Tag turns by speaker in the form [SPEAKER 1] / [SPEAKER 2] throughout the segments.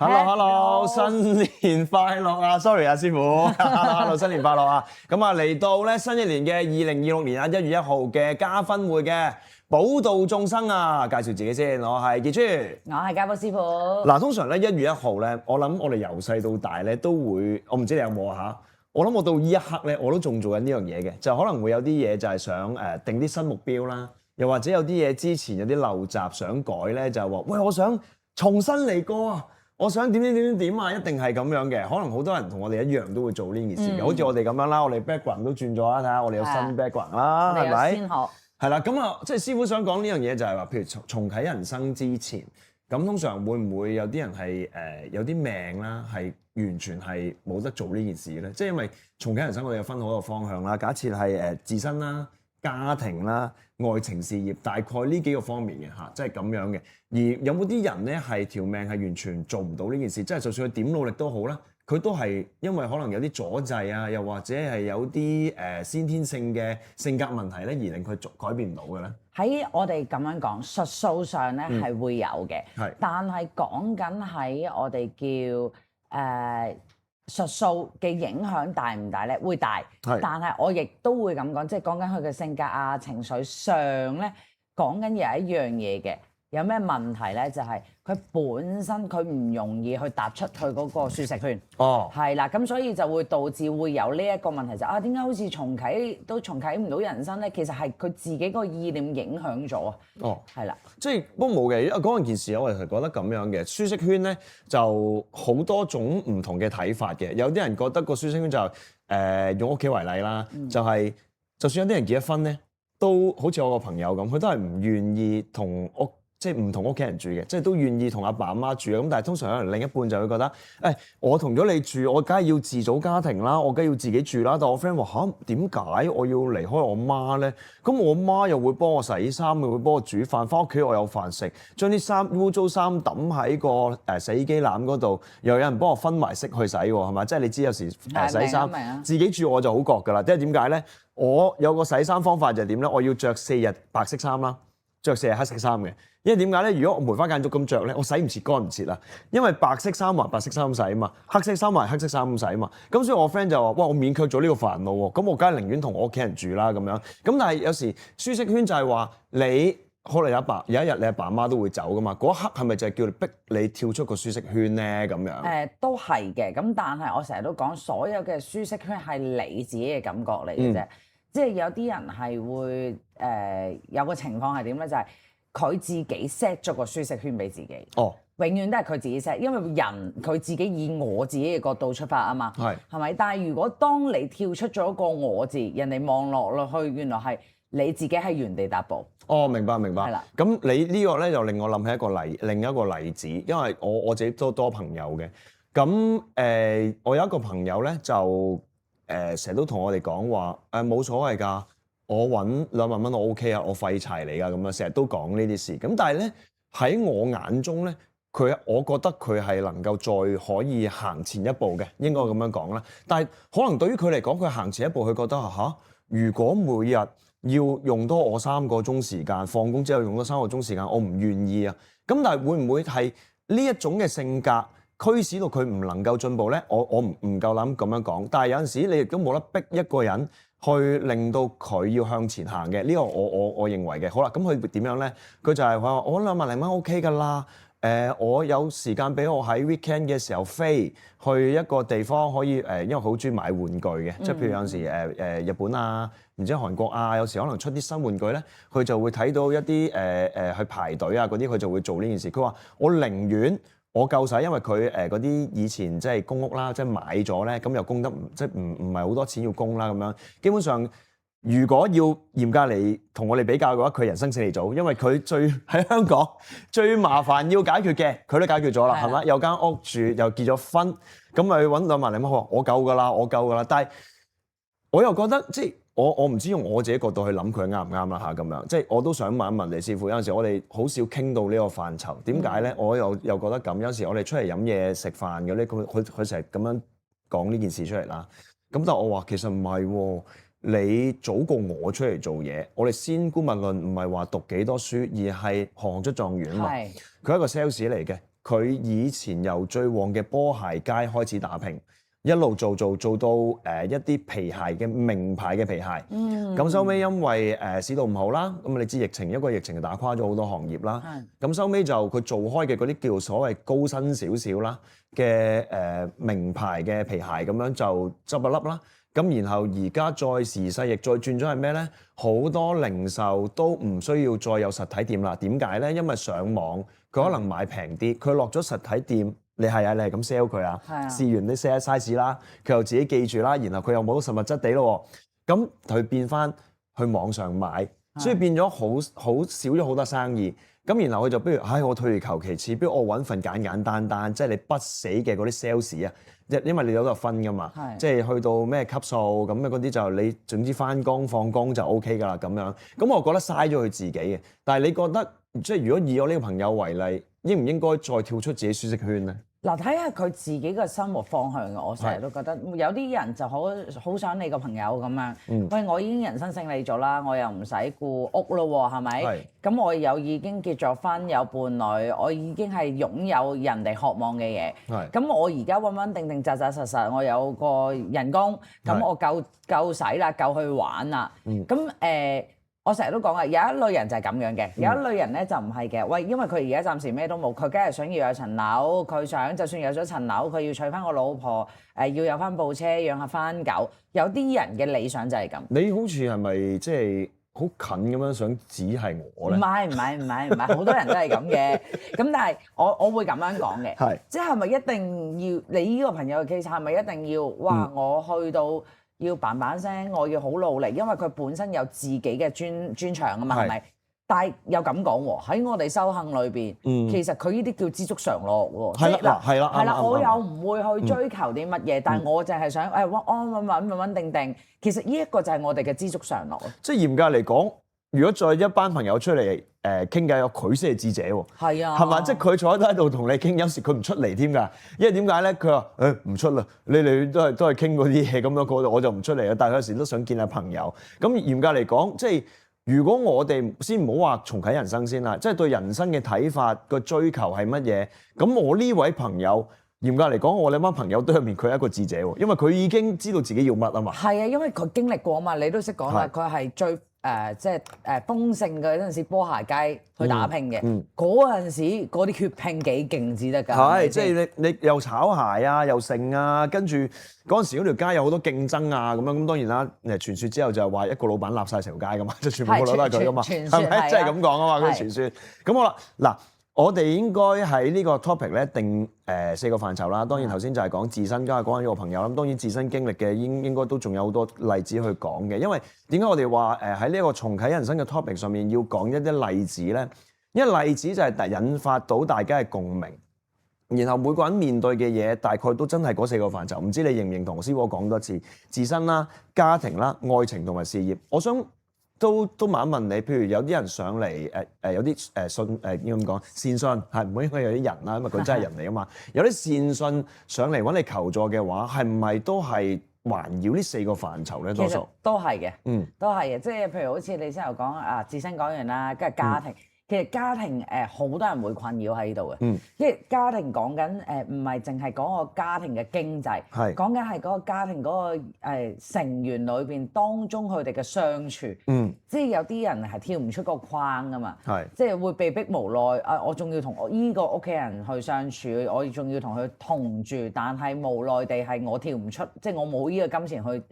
[SPEAKER 1] Hello， 新年快樂啊 ！Sorry 啊，師傅，Hello， 新年快樂啊！咁啊嚟到咧新一年嘅2026年啊1月1號嘅家分會嘅寶道眾生啊，介紹自己先，我係傑珠，
[SPEAKER 2] 我係家寶師傅。
[SPEAKER 1] 嗱，通常咧1月1號咧，我諗我哋由細到大咧都會，我唔知你有冇啊嚇？我諗我到呢一刻咧，我都仲做緊呢樣嘢嘅，就可能會有啲嘢就係想定啲新目標啦，又或者有啲嘢之前有啲陋習想改咧，就係話喂，我想重新嚟過啊！我想點啊！一定係咁樣嘅，可能好多人同我哋一樣都會做呢件事嘅，好似我哋咁樣啦，我哋 background 都轉咗啦，睇下我哋有新 background 啦，係咪？
[SPEAKER 2] 先學
[SPEAKER 1] 係啦，咁啊，即係師傅想講呢樣嘢就係話，譬如重啟人生之前，咁通常會唔會有啲人係有啲命啦，係完全係冇得做呢件事咧？即係因為重啟人生，我哋有分好多個方向啦。假設係自身啦、家庭啦、愛情事業，大概呢幾個方面嘅嚇，即係咁樣嘅。而有冇啲人咧係條命係完全做唔到呢件事？即係就算佢點努力都好啦，佢都係因為可能有啲阻滯啊，又或者係有啲先天性嘅性格問題咧，而令佢改變唔到嘅咧。
[SPEAKER 2] 喺我哋咁樣講術數上咧係會有嘅，
[SPEAKER 1] 係
[SPEAKER 2] 但係講緊喺我哋叫術數嘅影響大唔大咧？會大，但係我亦都會咁講，即係講緊佢嘅性格啊、情緒上咧，講緊有一樣嘢嘅。有咩問題咧？就係佢本身佢唔容易去踏出佢嗰個舒適圈。哦，係啦，咁所以就會導致會有呢一個問題就點解好似重啟唔到人生咧？其實係佢自己個意念影響咗啊。哦，係啦，
[SPEAKER 1] 即係不過冇嘅，因為講件事我係覺得咁樣嘅舒適圈咧，就好多種唔同嘅睇法嘅。有啲人覺得個舒適圈就用屋企為例啦，就係就算有啲人結咗婚咧，都好似我個朋友咁，佢都係唔願意同即係唔同屋企人住嘅，即係都願意同阿爸阿媽住嘅。咁但係通常可能另一半就會覺得，我同咗你住，我梗係要自組家庭啦，我梗係要自己住啦。但係我 friend 話嚇，點解我要離開我媽咧？咁我媽又會幫我洗衫，又會幫我煮飯，翻屋企我有飯食，將啲污糟衫抌喺個洗衣機籃嗰度，又有人幫我分埋色去洗喎，係咪？即係你知有時洗衫自己住我就好覺㗎啦。即係點解咧？我有個洗衫方法就係點咧？我要着4日白色衫啦，着4日黑色衫嘅。因為點解咧？如果我梅花間竹咁着咧，我洗唔切乾唔切啦。因為白色衫還白色衫洗啊嘛，黑色衫還黑色衫洗啊嘛。咁所以我 friend 就話：哇！我勉強咗呢個煩惱喎。咁我梗係寧願同我屋企人住啦咁樣。咁但係有時舒適圈就係話你可能有一日你阿爸阿媽都會走噶嘛。嗰一刻係咪就係叫你逼你跳出個舒適圈咧？咁樣
[SPEAKER 2] 都係嘅。咁但係我成日都講，所有嘅舒適圈係你自己嘅感覺嚟嘅啫。即係有啲人係會有個情況係點咧？就係佢自己 set 咗個舒適圈俾自己，永遠都係佢自己 set，因為人佢自己以我自己嘅角度出發啊嘛，係咪？但係如果當你跳出咗個我字，人哋望落去，原來係你自己喺原地踏步。哦，明白。係啦，
[SPEAKER 1] 咁你呢個咧就令我諗起另一個例子，因為我自己都多朋友嘅。咁我有一個朋友咧就成日都同我哋講話冇所謂㗎。我揾2萬蚊我 OK 啊，我廢柴嚟㗎咁樣，成日都講呢啲事。咁但係咧喺我眼中咧，我覺得佢係能夠再可以行前一步嘅，應該咁樣講啦。但係可能對於佢嚟講，佢行前一步，佢覺得如果每日要用多我3個鐘時間，放工之後用多3個鐘時間，我唔願意啊。咁但係會唔會係呢一種嘅性格驅使到佢唔能夠進步咧？我唔夠膽咁樣講。但係有陣時你亦都冇得逼一個人去令到佢要向前行嘅，呢個我認為嘅。好啦，咁佢點樣咧？佢就係話我2萬零蚊 OK 㗎啦。我有時間俾我喺 weekend 嘅時候飛去一個地方可以因為好中意買玩具嘅，即係譬如有陣時日本啊，唔知韓國啊，有時可能出啲新玩具咧，佢就會睇到一啲去排隊啊嗰啲，佢就會做呢件事。佢話我寧願我夠使，因為佢嗰啲以前即係公屋啦，即係買咗咧，咁又供得即係唔係好多錢要供啦咁樣。基本上，如果要嚴格嚟同我哋比較嘅話，佢人生勝利組，因為佢喺香港最麻煩要解決嘅，佢都解決咗啦，係咪？有間屋住，又結咗婚，咁咪揾2萬零蚊，我夠㗎啦。但係我又覺得即係我唔知用我自己角度去諗佢啱唔啱啦嚇咁樣，即係我都想問一問你師傅，有陣時我哋好少傾到呢個範疇，點解咧？我又覺得咁，有時我哋出嚟飲嘢食飯嘅咧，佢成日咁樣講呢件事出嚟啦。咁但係我話其實唔係喎，你早過我出嚟做嘢，我哋先姑勿論唔係話讀幾多書，而係行行出狀元啊嘛。佢係一個 sales 嚟嘅。佢以前由最旺嘅波鞋街開始打拼，一路做到一啲皮鞋嘅名牌嘅皮鞋。咁收尾因為市道唔好啦，咁你知一個疫情就打垮咗好多行業啦。咁收尾就佢做開嘅嗰啲叫所謂高薪少少啦嘅名牌嘅皮鞋咁樣就執一粒啦。咁然後而家再時勢亦再轉咗係咩咧？好多零售都唔需要再有實體店啦。點解咧？因為上網佢可能買平啲，佢落咗實體店，你係咁 sell 佢啊，試完啲 size 啦，佢又自己記住啦，然後佢又冇到實物質地咯。咁佢變翻去網上買，所以變咗好少咗好多生意。咁然後佢就不如我退而求其次，不如我揾份簡單，即係你不死嘅嗰啲 sales 啊。因為你有得分噶嘛，即係去到咩級數咁嗰啲就你總之翻工放工就 OK 噶啦咁樣。咁我覺得嘥咗佢自己嘅。但係你覺得即係如果以我呢個朋友為例，應唔應該再跳出自己舒適圈咧？
[SPEAKER 2] 嗱，睇下佢自己嘅生活方向嘅，我成日都覺得有啲人就好想你個朋友咁樣。喂，我已經人生勝利咗啦，我又唔使顧屋咯喎，係咪？咁我又已經結咗婚，有伴侶，我已經係擁有人哋渴望嘅嘢。咁我而家穩穩定定、扎扎實實，我有個人工，咁我夠使啦，夠去玩啦。咁我成日都講啊，有一類人就係咁樣嘅，有一類人咧就唔係嘅。喂，因為佢而家暫時咩都冇，佢梗係想要有層樓，佢想就算有咗層樓，佢要娶翻個老婆，要有翻部車，養下翻狗。有啲人嘅理想就係咁。你
[SPEAKER 1] 好似係咪即係好近咁樣想指係我咧？
[SPEAKER 2] 唔係，好多人都係咁嘅。咁但係我會咁樣講嘅，即係咪一定要你呢個朋友嘅 case 係咪一定要哇？我去到要嘭聲，我要好努力，因為佢本身有自己嘅專長啊嘛，係咪？但係又咁講喎，喺我哋修行裏邊，其實佢呢啲叫知足常樂喎。係啦，我又唔會去追求啲乜嘢，但係我淨係想安穩定定。其實呢一個就係我哋嘅知足常樂。
[SPEAKER 1] 即係嚴格嚟講，如果再一班朋友出嚟傾偈，佢先係智者喎。
[SPEAKER 2] 係啊，
[SPEAKER 1] 係嘛？即係佢坐喺度同你傾，有時佢唔出嚟添㗎。因為點解咧？佢話唔出啦，你哋都係傾嗰啲嘢咁樣，我就唔出嚟啦。但係有時都想見下朋友。咁嚴格嚟講，即係如果我哋先唔好話重啟人生先啦，即係對人生嘅睇法個追求係乜嘢？咁我呢位朋友嚴格嚟講，我哋班朋友堆入面，佢係一個智者喎，因為佢已經知道自己要乜啊嘛。
[SPEAKER 2] 係啊，因為佢經歷過啊嘛，你都識講啦，佢係最即係豐盛嘅嗰陣時，波鞋街去打拼嘅。嗰陣時嗰啲血拼幾勁至得㗎。
[SPEAKER 1] 係，即係你又炒鞋啊，又剩啊，跟住嗰陣時嗰條街有好多競爭啊，咁樣咁當然啦。傳說之後就係話一個老闆立晒成條街㗎嘛，即係全部個老都係佢㗎嘛，係咪？即係咁講啊嘛，嗰啲傳說。咁好啦，嗱。我哋應該喺呢個 topic 咧定4個範疇啦。當然頭先就係講自身，加係講緊呢個朋友啦。咁當然自身經歷嘅應該都仲有好多例子去講嘅。因為點解我哋話喺呢一個重啟人生嘅 topic 上面要講一啲例子咧？因為例子就係引發到大家嘅共鳴，然後每個人面對嘅嘢大概都真係嗰4個範疇。唔知你認唔認同？師傅講多次，自身啦、家庭啦、愛情同埋事業。我想都問一問你，譬如有啲人上嚟有啲信應該咁講善信係唔會應該有啲人啦，因為佢真係人嚟啊嘛。有啲善信上嚟揾你求助嘅話，係唔係都係環繞呢4個範疇咧？多數
[SPEAKER 2] 都係嘅，都係嘅。即係譬如好似你先頭講自身講完啦，跟住家庭。其實家庭好多人會困擾喺呢度嘅，因為家庭講緊唔係淨係講個家庭嘅經濟，講緊係嗰個家庭嗰個成員裏邊當中佢哋嘅相處，即係有啲人係跳唔出個框㗎嘛，即係會被逼無奈我仲要同我依個屋企人去相處，我仲要同佢同住，但係無奈地係我跳唔出，即係我冇呢個金錢去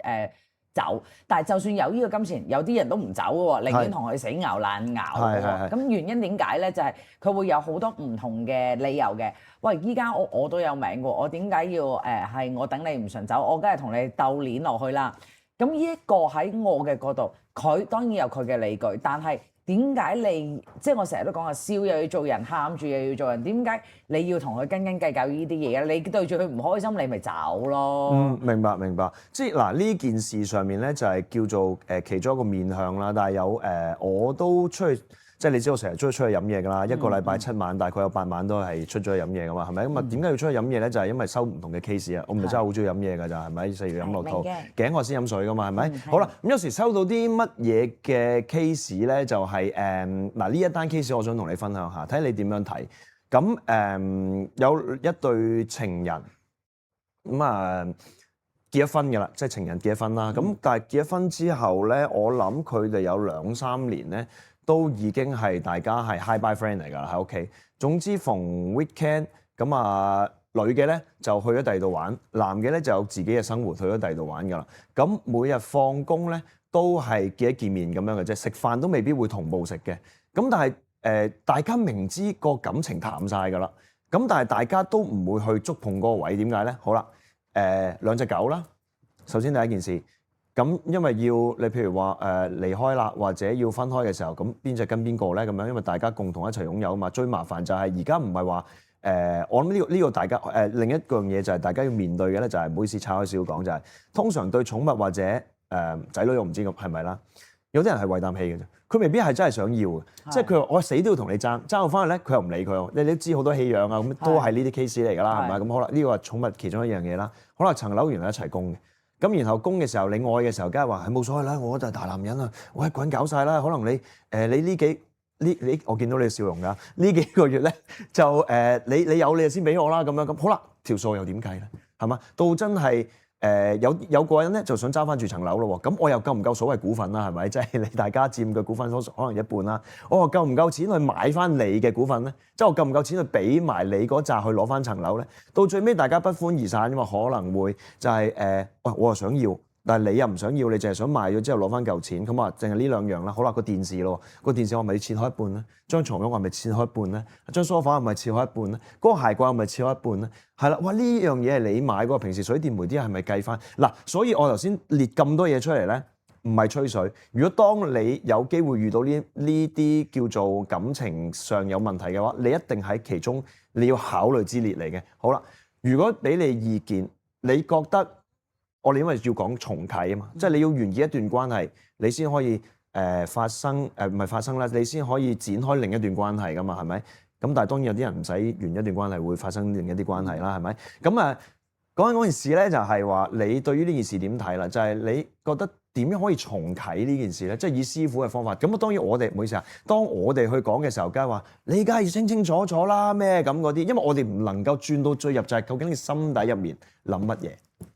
[SPEAKER 2] 走，但係就算有呢個金錢，有啲人都唔走嘅喎，寧願同佢死熬爛熬嘅喎。咁原因點解咧？就係佢會有好多唔同嘅理由嘅。喂，依家我都有名嘅喎，我點解要係我等你唔順走？我梗係同你鬥鏈落去啦。咁呢一個喺我嘅角度，佢當然有佢嘅理據，但係點解你即係我成日都講笑又要做人，喊住又要做人？點解你要同佢斤斤計較呢啲嘢咧？你對住佢唔開心，你咪走咯。
[SPEAKER 1] 明白。即係嗱呢件事上面咧，就係叫做其中一個面向啦。但係有我都出去，即係你知我成日出去飲嘢㗎啦。一個禮拜7晚，大概有8晚都係出咗去飲嘢㗎嘛，係咪？咁啊點解要出去飲嘢咧？就係因為收唔同嘅 case 啊。我唔係真係好中意飲嘢㗎咋，係咪？4月飲落肚，頸渴先飲水㗎嘛，係咪？好啦，咁有時收到啲乜嘢嘅 case 咧，就係嗱呢一單 case，我想同你分享下，睇你點樣睇。咁有一對情人咁結咗婚㗎啦，即係情人結咗婚啦。咁但係結咗婚之後咧，我諗佢哋有2-3年咧，都已經係大家係 hi bye friend 嚟㗎啦喺屋企。總之逢 weekend 咁女嘅咧就去咗第二度玩，男嘅咧就有自己嘅生活去咗第二度玩㗎啦。咁每日放工咧都係見一見面咁樣嘅啫，食飯都未必會同步食嘅。咁但係大家明知個感情淡晒㗎啦，咁但係大家都唔會去觸碰嗰個位，點解咧？好啦。兩隻狗啦，首先第一件事，咁因為要你譬如話離開啦，或者要分開嘅時候，咁邊隻跟邊個咧？咁樣因為大家共同一齊擁有啊嘛。最麻煩就係而家唔係話我諗呢個大家另一樣嘢就係大家要面對嘅咧，就係唔好意思岔開少少講，就係通常對寵物或者仔女我唔知咁係咪啦，有啲人係為啖氣嘅啫，佢未必係真係想要嘅，即係佢話我死都要同你爭到翻去咧，佢又唔理佢。你都知好多棄養啊，咁都係呢啲 case 嚟㗎啦，係咪？咁好啦，呢個係寵物其中一樣嘢啦。可能層樓原來一齊供嘅，咁然後供嘅時候你愛嘅時候，梗係話係冇所謂啦，我就係大男人啊，我一個人搞晒啦。可能你呢我見到你嘅笑容㗎，呢幾個月咧就你有你就先俾我啦，咁樣咁好啦，條數又點計咧？係嘛？到真係。有個人咧就想揸翻住層樓咯喎，咁我又夠唔夠所謂股份啦？係咪？即係你大家佔嘅股份可能一半啦。我話夠唔夠錢去買翻你嘅股份咧？即係我夠唔夠錢去俾埋你嗰扎去攞翻層樓咧？到最尾大家不歡而散，因為可能會就係喂我又想要，但係你又唔想要，你淨係想賣咗之後攞翻嚿錢，咁啊淨係呢兩樣啦。好啦，個電視咯，個電視我係咪要切開一半咧？張床褥我係咪切開一半咧？張梳化係咪切開一半咧？嗰個鞋櫃係咪切開一半咧？係啦，哇！呢樣嘢係你買嗰個，平時水電煤啲係咪計翻？嗱，所以我頭先列咁多嘢出嚟咧，唔係吹水。如果當你有機會遇到呢啲叫做感情上有問題嘅話，你一定喺其中你要考慮之列嚟嘅。好啦，如果俾你意見，你覺得我哋因為要講重啟啊嘛，即係你要完結一段關係，你先可以唔係發生啦，你先可以展開另一段關係噶嘛，係咪？咁但係當然有啲人唔使完一段關係會發生另一啲關係啦，係咪？咁講緊嗰件事咧，就係話你對於呢件事點睇啦？就係你覺得點樣可以重啟呢件事咧？即係以師傅嘅方法。咁當然我哋唔好意思啊，當我哋去講嘅時候，梗係話你梗係要清清楚楚啦咩咁嗰啲，因為我哋唔能夠轉到最入就係究竟你心底入面諗乜嘢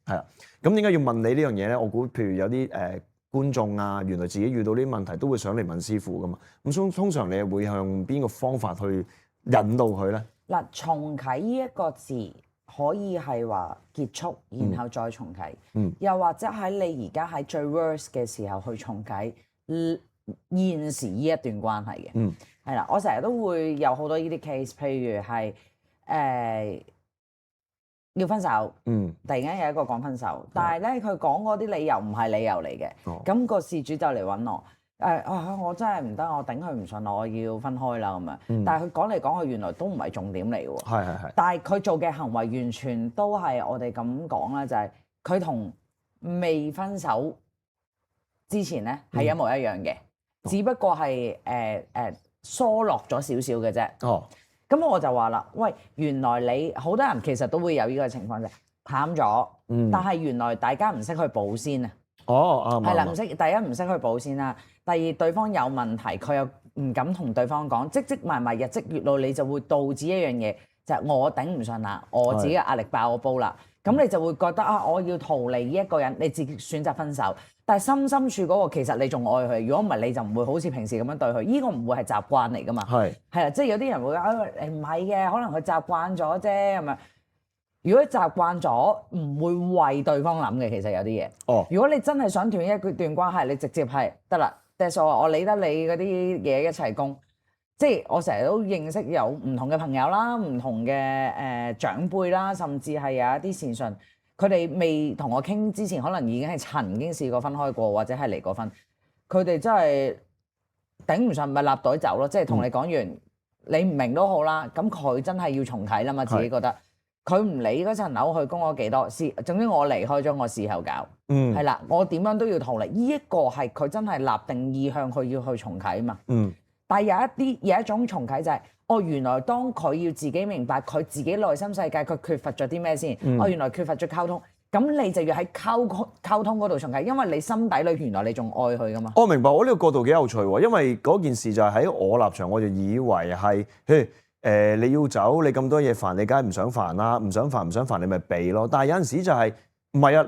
[SPEAKER 1] 係啦。咁點解要問你呢樣嘢咧？我估譬如有啲觀眾啊，原來自己遇到呢啲問題都會想嚟問師傅噶嘛。咁通常你會向邊個方法去引導佢咧？
[SPEAKER 2] 嗱，重啟呢一個字可以係話結束，然後再重啟，又或者喺你而家喺最 worst 嘅時候去重啟現時呢一段關係嘅。係啦，我成日都會有好多呢啲 case，譬如係要分手，突然間有一個講分手，但係咧佢講嗰啲理由唔係理由嚟嘅，咁個事主就嚟揾我。我真係唔得，我頂佢唔順，我要分開啦咁樣。但係佢講嚟講去，原來都唔係重點嚟喎。係。但係佢做嘅行為完全都係我哋咁講啦，就係佢同未分手之前咧係一模一樣嘅，只不過係疏落咗少少嘅啫。咁我就話啦，喂，原來你好多人其實都會有呢個情況嘅，淡咗，但係原來大家唔識去補先啊。係啦，第一唔識去補先啦，第二對方有問題，佢又唔敢同對方講，積埋埋日積月累，你就會導致一樣嘢，就係我頂唔順啦，我自己嘅壓力爆我煲啦，咁你就會覺得我要逃離呢一個人，你自己選擇分手，但係深處嗰個其實你仲愛佢，如果唔係你就唔會好似平時咁樣對佢，呢個唔會係習慣嚟噶嘛。係啦，即係有啲人會話唔係嘅，可能佢習慣咗啫咁樣。如果習慣咗，唔會為對方諗嘅，其實有啲嘢。如果你真係想斷一段關係，你直接係得啦。That's all，我理得你嗰啲嘢一齊供。即係我成日都認識有唔同嘅朋友啦，唔同嘅長輩啦，甚至係有一啲善信，佢哋未同我傾之前，可能已經係曾經試過分開過，或者係離過婚。佢哋真係頂唔順，咪立袋走咯。即係同你講完，你唔明都好啦。咁佢真係要重啟啦嘛，自己覺得。佢唔理嗰層樓去供咗幾多，總之我離開咗，我事後搞，係啦，我點樣都要逃離。呢一個係佢真係立定意向，佢要去重啟啊嘛。但係有一種重啟就係，原來當佢要自己明白佢自己內心世界，佢缺乏咗啲咩先。原來缺乏咗溝通，咁你就要喺溝通嗰度重啟，因為你心底裏原來你仲愛佢噶嘛。我明白，我呢個角度幾有趣喎，因為嗰件事就係喺我立場，我就以為係
[SPEAKER 1] 你要走，你咁多嘢煩，你梗係唔想煩啦，唔想煩你咪避咯。但係有陣時就係唔係啊？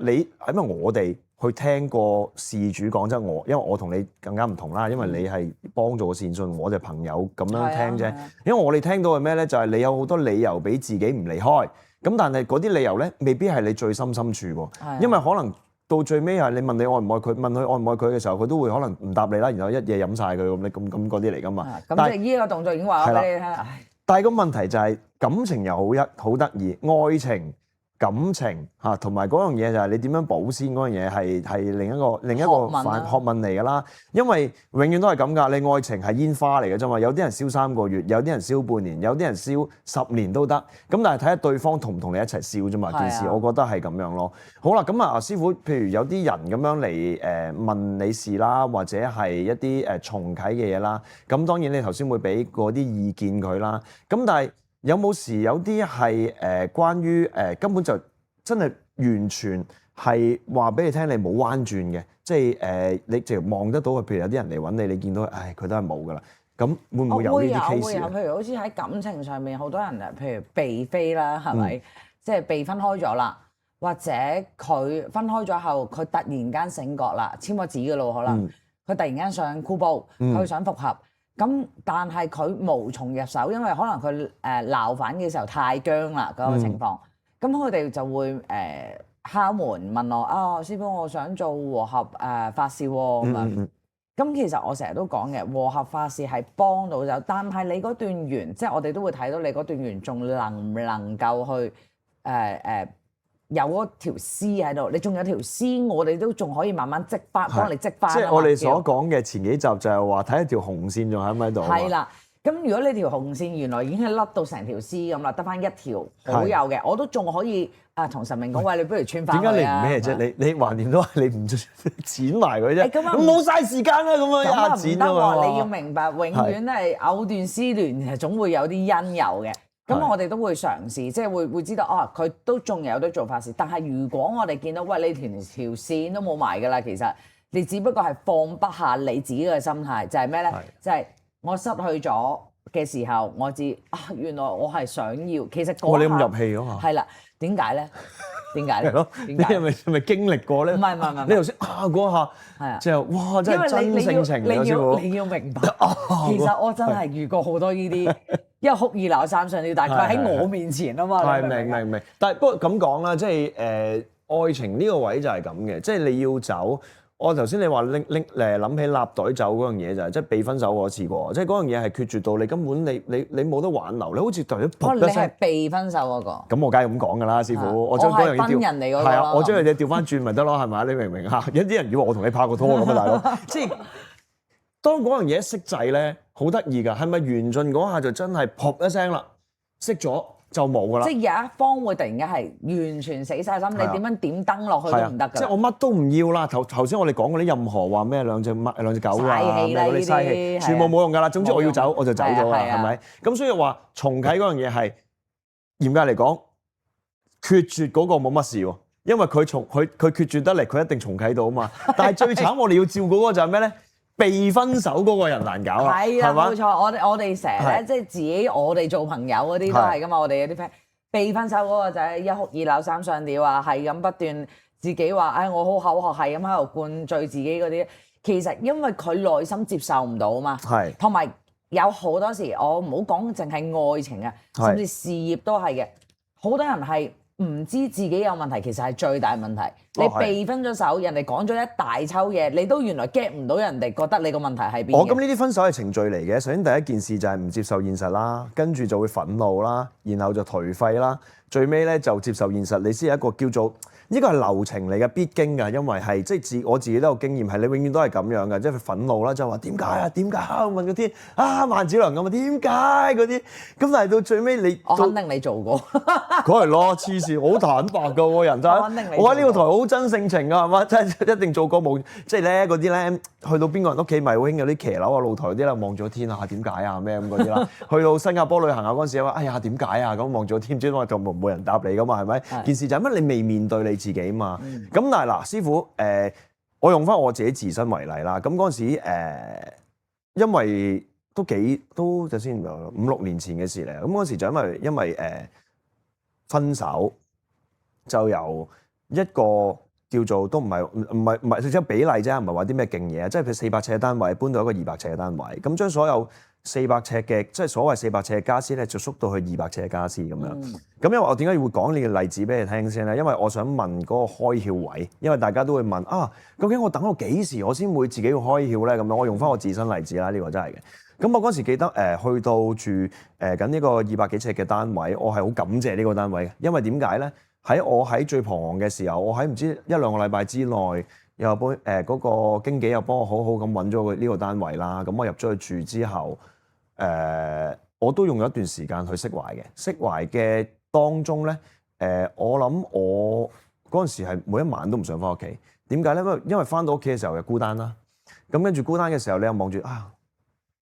[SPEAKER 1] 因為我哋去聽過事主講，即係因為我同你更加唔同啦，因為你係幫助善信，我哋朋友咁樣聽啫。因為我哋聽到係咩咧？就係你有好多理由俾自己唔離開，咁但係嗰啲理由咧，未必係你最深處喎。因為可能到最尾係你問你愛唔愛佢，問佢愛唔愛佢嘅時候，佢都會可能唔答你啦，然後一夜飲晒佢咁，你咁嗰啲嚟㗎嘛。
[SPEAKER 2] 咁即係呢個動作已經話咗俾你聽。
[SPEAKER 1] 但係個問題就係感情又好得意，愛情、感情嚇，同埋嗰樣嘢就係你點樣保鮮嗰樣嘢係另一個學問嚟㗎啦。因為永遠都係咁㗎，你愛情係煙花嚟嘅啫嘛。有啲人燒3個月，有啲人燒半年，有啲人燒10年都得。咁但係睇下對方同唔同你一齊燒啫嘛。件事我覺得係咁樣咯。好啦，咁啊師傅，譬如有啲人咁樣嚟問你事啦，或者係一啲重啟嘅嘢啦。咁當然你頭先會俾嗰啲意見佢啦。咁但係有冇時有啲係關於根本就真係完全係話俾你聽，你冇彎轉嘅，即係你直接望得到嘅。譬如有啲人嚟揾你，你見到佢都係冇噶啦。咁會唔會有呢啲 case？會有，
[SPEAKER 2] 譬如好似喺感情上面，好多人譬如被飛啦，係咪？即係被分開咗啦，或者佢分開咗後，佢突然間醒覺啦，簽咗紙噶咯，可能佢突然間想箍煲，佢想復合。咁但係佢無從入手，因為可能佢鬧反嘅時候太僵啦嗰個情況。咁佢哋就會敲門問我啊，師傅，我想做和合法事喎咁樣。咁其實我成日都講嘅，和合法事係幫到手，但係你嗰段緣，即係我哋都會睇到你嗰段緣仲能唔能夠去有嗰條絲喺度，你仲有條絲，我哋都仲可以慢慢積翻，幫你積翻。
[SPEAKER 1] 即係我哋所講嘅前幾集就係話睇一條紅線仲喺唔喺度。
[SPEAKER 2] 係啦，咁如果你條紅線原來已經係甩到成條絲咁啦，得翻一條好有嘅，我都仲可以同神明講，喂，你不如穿翻佢啊。點解你唔咩啫？你橫掂都係你唔剪埋佢啫，咁冇嘥時間啊！咁樣一下剪啊嘛。你要明白，永遠係藕斷絲連，係總會有啲因由嘅。咁我哋都會嘗試，即係會知道佢都仲有得做法事。但係如果我哋見到，喂，你條線都冇埋㗎啦，其實你只不過係放不下你自己嘅心態，就係咩咧？就係我失去咗嘅時候，我知原來我係想要。其實嗰下
[SPEAKER 1] 你咁入戲啊嘛。係
[SPEAKER 2] 啦，點解咧？點解咧？
[SPEAKER 1] 你係咪經歷過咧？
[SPEAKER 2] 唔係。
[SPEAKER 1] 你頭先嗰下係啊，即係哇，真係真性情嚟嘅師傅。
[SPEAKER 2] 你要明白，其實我真係遇過好多呢啲。因為哭二鬧三上吊，但係佢喺我面前啊嘛。
[SPEAKER 1] 係明。但係不過咁講啦，即係愛情呢個位就係咁嘅，即係你要走。我頭先你話諗起立袋走嗰樣嘢就係即係被分手嗰次過，即係嗰樣嘢係決絕到你根本你冇得挽留，你好似突然間
[SPEAKER 2] 你係被分手嗰個。咁
[SPEAKER 1] 我梗係咁講㗎啦，師傅。我將嗰樣嘢調
[SPEAKER 2] 人嚟嗰個。
[SPEAKER 1] 係啊，我將樣嘢調翻轉咪得咯，係咪？你明唔明啊？有啲人以為我同你拍過拖咁啊，大佬。即係當嗰樣嘢熄掣咧，好得意㗎，係咪完盡嗰下就真係噗一聲啦，熄咗就冇㗎啦。即係有一方會突然間係完全死晒心，你點樣點燈落去都唔得㗎。即係我乜都唔要啦。頭先我哋講嗰啲任何話咩兩隻狗啊，咩嗰啲嘥氣，全部冇用㗎啦。總之我要走我就走咗啦，係咪？咁所以話重啟嗰樣嘢係嚴格嚟講，決絕嗰個冇乜事喎，因為佢決絕得嚟，佢一定重啟到啊嘛。但係最慘我哋要照顧嗰個就係咩咧？被分手嗰個人難搞啊，係啦，冇錯。我哋成日咧，即係自己我哋做朋友嗰啲都係噶嘛。我哋有啲 friend 被分手嗰個就係一哭二鬧三上吊啊，係咁不斷自己話，我好口渴，係咁喺度灌醉自己嗰啲。其實因為佢內心接受唔到啊嘛，係。同埋有好多時，我唔好講淨係愛情啊，甚至事業都係嘅。好多人係唔知自己有問題，其實係最大問題。你被分咗手，人哋講咗一大抽嘢，你都原來 get 唔到人哋覺得你個問題喺邊。咁呢啲分手係程序嚟嘅。首先第一件事就係唔接受現實啦，跟住就會憤怒啦，然後就頹廢啦，最尾咧就接受現實。你先係一個叫做呢個係流程嚟嘅，必經㗎，因為係即係我自己都有經驗，係你永遠都係咁樣嘅，即係憤怒啦，就話點解啊？點解問個天萬梓良咁啊？點解嗰啲？咁但係到最尾我肯定你做過，嗰係咯，黐線，好坦白㗎喎人真係，我喺呢個台好真性情㗎係嘛？真係一定做過冇，即係咧嗰啲咧，去到邊個人屋企咪好興有啲騎樓啊露台嗰啲啦，望咗天啊點解啊咩咁嗰啲啦，去到新加坡旅行啊嗰陣時話，哎呀點解啊咁望咗天，知道就冇人答你㗎嘛係咪？件事就係乜你未面對你自己嘛，咁但係嗱師傅我用翻我自己自身為例啦，咁嗰陣時因為都就先5-6年前嘅事嚟。咁嗰時就因為分手，就由一個叫做都唔係即係比例啫，唔係話啲咩勁嘢，即係佢400尺嘅單位搬到一個200尺嘅單位，咁將所有400尺嘅即係所謂400尺嘅傢俬咧，就縮到去200尺嘅傢俬咁樣。咁因為我點解會講呢個例子俾你聽先咧？因為我想問嗰個開竅位，因為大家都會問啊，究竟我等到幾時我先會自己會開竅咧？咁樣我用翻我自身例子啦，呢個真係嘅。咁我嗰時記得去到住緊呢個200幾尺嘅單位，我係好感謝呢個單位嘅，因為點解咧？我喺最彷徨嘅時候，我喺唔知1-2個禮拜之內，又幫嗰個經紀又幫我好好咁揾咗呢個單位啦。咁我入咗去住之後，我都用咗一段時間去釋懷嘅。釋懷嘅當中咧，我諗我嗰陣時係每一晚都唔想翻屋企。點解咧？因為翻到屋企嘅時候又孤單啦。咁跟住孤單嘅時候，你又望住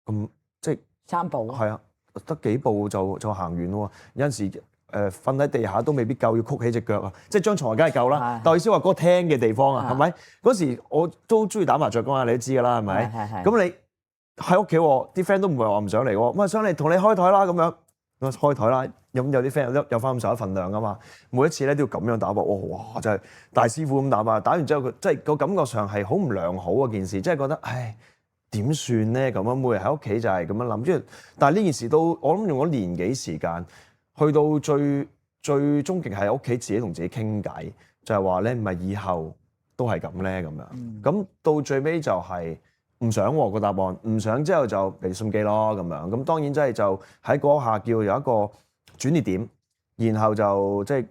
[SPEAKER 1] 咁即係
[SPEAKER 2] 3步
[SPEAKER 1] 係啊，得幾步就行完咯。有陣時瞓喺地下都未必夠，要曲起隻腳啊！即係張床梗係夠啦，但係意思話嗰個廳嘅地方啊，係咪？嗰時我都中意打麻雀噶嘛，你都知㗎啦，係咪？咁你喺屋企喎，啲 friend 都唔係話唔想嚟喎，咁上嚟同你開台啦咁樣，咁開台啦。咁有啲 friend 有翻咁上下份量㗎嘛，每一次咧都要咁樣打波，哇！真係大師傅咁打啊！打完之後佢即係個感覺上係好唔良好嗰件事，即係覺得唉點算咧咁樣？每日喺屋企就係咁樣諗，即係但係呢件事都我諗用咗年幾時間。去到最終極係喺屋企自己同自己傾偈，就係話咧，唔係以後都係咁咧咁樣。咁到最尾就係唔想個答案，唔想之後就俾心機咯咁樣。咁當然真係就喺嗰下叫有一個轉捩點，然後就即係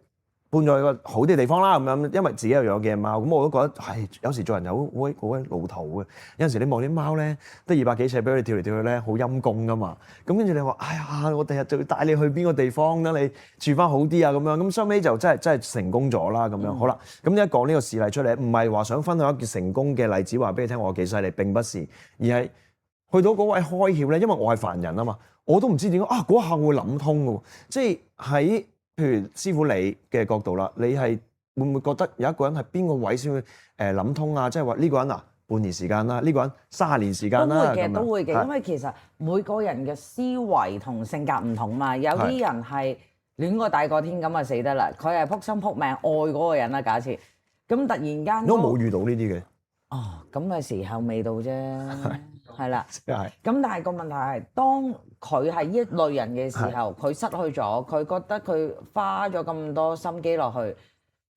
[SPEAKER 1] 搬咗去個好啲嘅地方啦咁樣。因為自己又養嘅貓，咁我都覺得係有時做人有好鬼老土嘅。有陣時你望啲貓咧，得200幾尺俾佢哋跳嚟跳去咧，好陰功噶嘛。咁跟住你話，哎呀，我第日就要帶你去邊個地方啦，你住翻好啲啊咁樣。咁收尾就真係成功咗啦咁樣。好啦，咁一講呢個事例出嚟，唔係話想分享一件成功嘅例子話俾你聽，我幾犀利，並不是，而係去到嗰位開竅咧，因為我係凡人啊嘛，我都唔知點解嗰下會諗通嘅喎，即係喺譬如師傅你嘅角度啦，你係會唔會覺得有一個人係邊個位先會諗通啊？即係話呢個人半年時間啦，呢個人30年時間啦，
[SPEAKER 2] 都會嘅，因為其實每個人嘅思維同性格唔同嘛，有啲人係戀過大過天咁啊死得啦，佢係撲心撲命愛嗰個人啦，假設咁突然間
[SPEAKER 1] 都冇遇到呢啲嘅。
[SPEAKER 2] 哦，咁嘅時候未到啫，係啦，
[SPEAKER 1] 係。
[SPEAKER 2] 咁但係個問題係，當佢係呢一類人嘅時候，佢失去咗，佢覺得佢花咗咁多心機落去，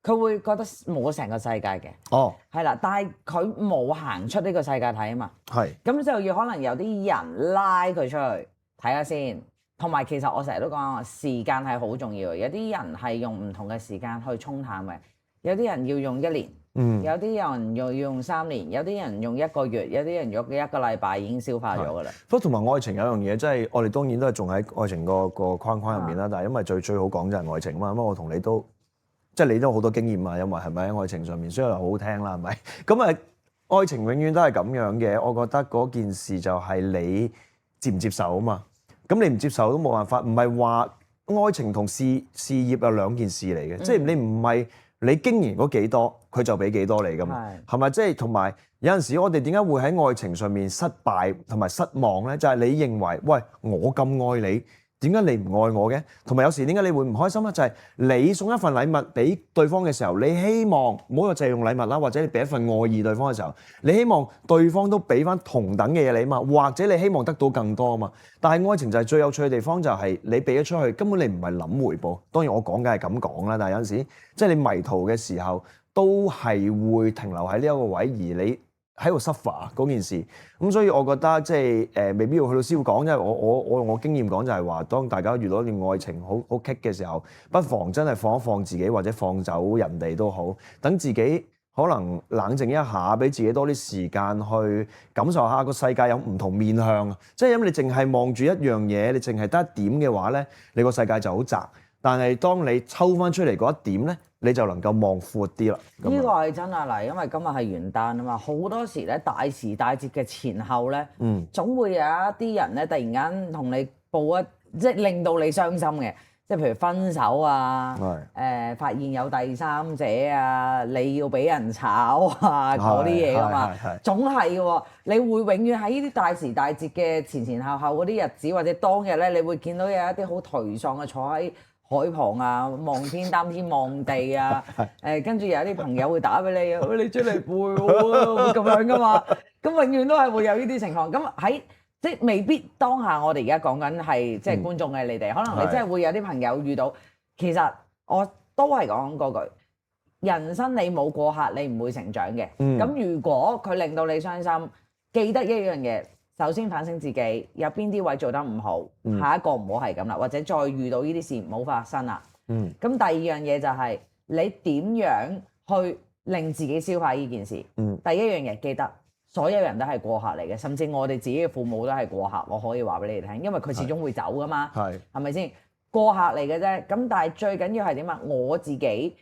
[SPEAKER 2] 佢會覺得冇咗成個世界嘅。
[SPEAKER 1] 哦，
[SPEAKER 2] 係啦，但係佢冇行出呢個世界睇啊嘛。
[SPEAKER 1] 係。
[SPEAKER 2] 咁就要可能有啲人拉佢出去睇下先，同埋其實我成日都講時間係好重要嘅，有啲人係用唔同嘅時間去沖淡嘅，有啲人要用1年。有啲人要用3年，有啲人用1個月，有啲人用1個禮拜已經消化咗㗎啦。
[SPEAKER 1] 不過同埋愛情有樣嘢，即係我哋當然都係仲喺愛情個框框入面啦。但係因為最好講就係愛情啊嘛。咁我同你都即係你都好多經驗啊，因為係咪喺愛情上面，所以又好好聽啦，係咪？咁愛情永遠都係咁樣嘅。我覺得嗰件事就係你接唔接受啊嘛。咁你唔接受都冇辦法，唔係話愛情同事業有兩件事嚟嘅，即係你唔係。你經營嗰幾多，佢就俾幾多你㗎嘛？係咪？即係同埋有陣時，我哋點解會喺愛情上面失敗同埋失望咧？就係你認為，喂，我咁愛你，點解你唔愛我嘅？同埋有時點解你會唔開心咧？就係你送一份禮物俾對方嘅時候，你希望唔好話淨係用禮物啦，或者你俾一份愛意對方嘅時候，你希望對方都俾翻同等嘅嘢你啊嘛，或者你希望得到更多啊嘛。但係愛情就係最有趣嘅地方，就係你俾咗出去，根本你唔係諗回報。當然我講嘅係咁講啦，但係有陣時即係你迷途嘅時候，都係會停留喺呢一個位，而你喺度 suffer 嗰件事。咁所以我覺得即係未必要去到師傅講，因為我用我經驗講就係話，當大家遇到一段愛情好棘嘅時候，不妨真係放一放自己，或者放走人哋都好，等自己可能冷靜一下，俾自己多啲時間去感受下個世界有唔同面向啊！即係因為你淨係望住一樣嘢，你淨係得一點嘅話咧，你個世界就好窄。但係當你抽翻出嚟嗰一點咧，你就能夠望闊啲啦。
[SPEAKER 2] 呢個係真啊！嗱，因為今日係元旦啊嘛，好多時咧大時大節嘅前後咧，總會有一啲人咧突然間同你報即係令到你傷心嘅。即係譬如分手啊，
[SPEAKER 1] 係
[SPEAKER 2] 發現有第三者啊，你要俾人炒啊嗰啲嘢噶嘛，總係嘅喎。你會永遠喺呢啲大時大節嘅前後嗰啲日子或者當日咧，你會見到有一啲好頹喪嘅坐喺海旁啊，望天擔天望地啊，跟住有啲朋友會打俾你，喂你出嚟陪我啊，會咁樣噶嘛。咁永遠都係會有呢啲情況。咁喺即係未必當下我哋而家講緊係即係觀眾嘅你哋，可能你真係會有啲朋友遇到。其實我都係講嗰句，人生你冇過客，你唔會成長嘅。咁如果佢令到你傷心，記得一樣嘢。首先反省自己，有邊啲位做得唔好，下一個唔好係咁啦，或者再遇到呢啲事唔好發生啦。咁第二樣嘢就係你點樣去令自己消化呢件事。第一樣嘢記得，所有人都係過客嚟嘅，甚至我哋自己嘅父母都係過客，我可以話俾你哋聽，因為佢始終會走噶嘛，係咪先？過客嚟嘅啫。咁但係最緊要係點啊？我自己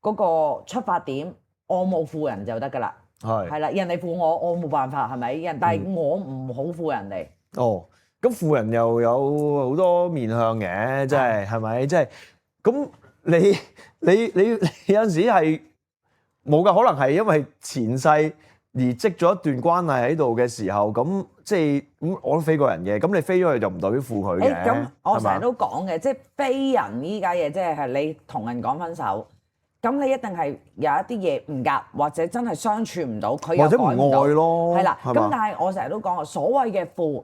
[SPEAKER 2] 嗰個出發點，我冇負人就得㗎啦。係啦，人哋負我冇辦法係咪？但係我唔好負人哋。
[SPEAKER 1] 哦，咁負人又有好多面向嘅，即係係咪？即係咁你有陣時係冇㗎，可能係因為前世而積咗一段關係喺度嘅時候，咁即係咁我都飛過人嘅，咁你飛咗去就唔代表負佢嘅。
[SPEAKER 2] 咁我成日都講嘅，即係飛人呢家嘢，即係你同人講分手。咁你一定係有一啲嘢唔夾，或者真係相處唔到，佢又改唔到，
[SPEAKER 1] 或者唔愛咯，
[SPEAKER 2] 係啦。咁但係我成日都講，所謂嘅負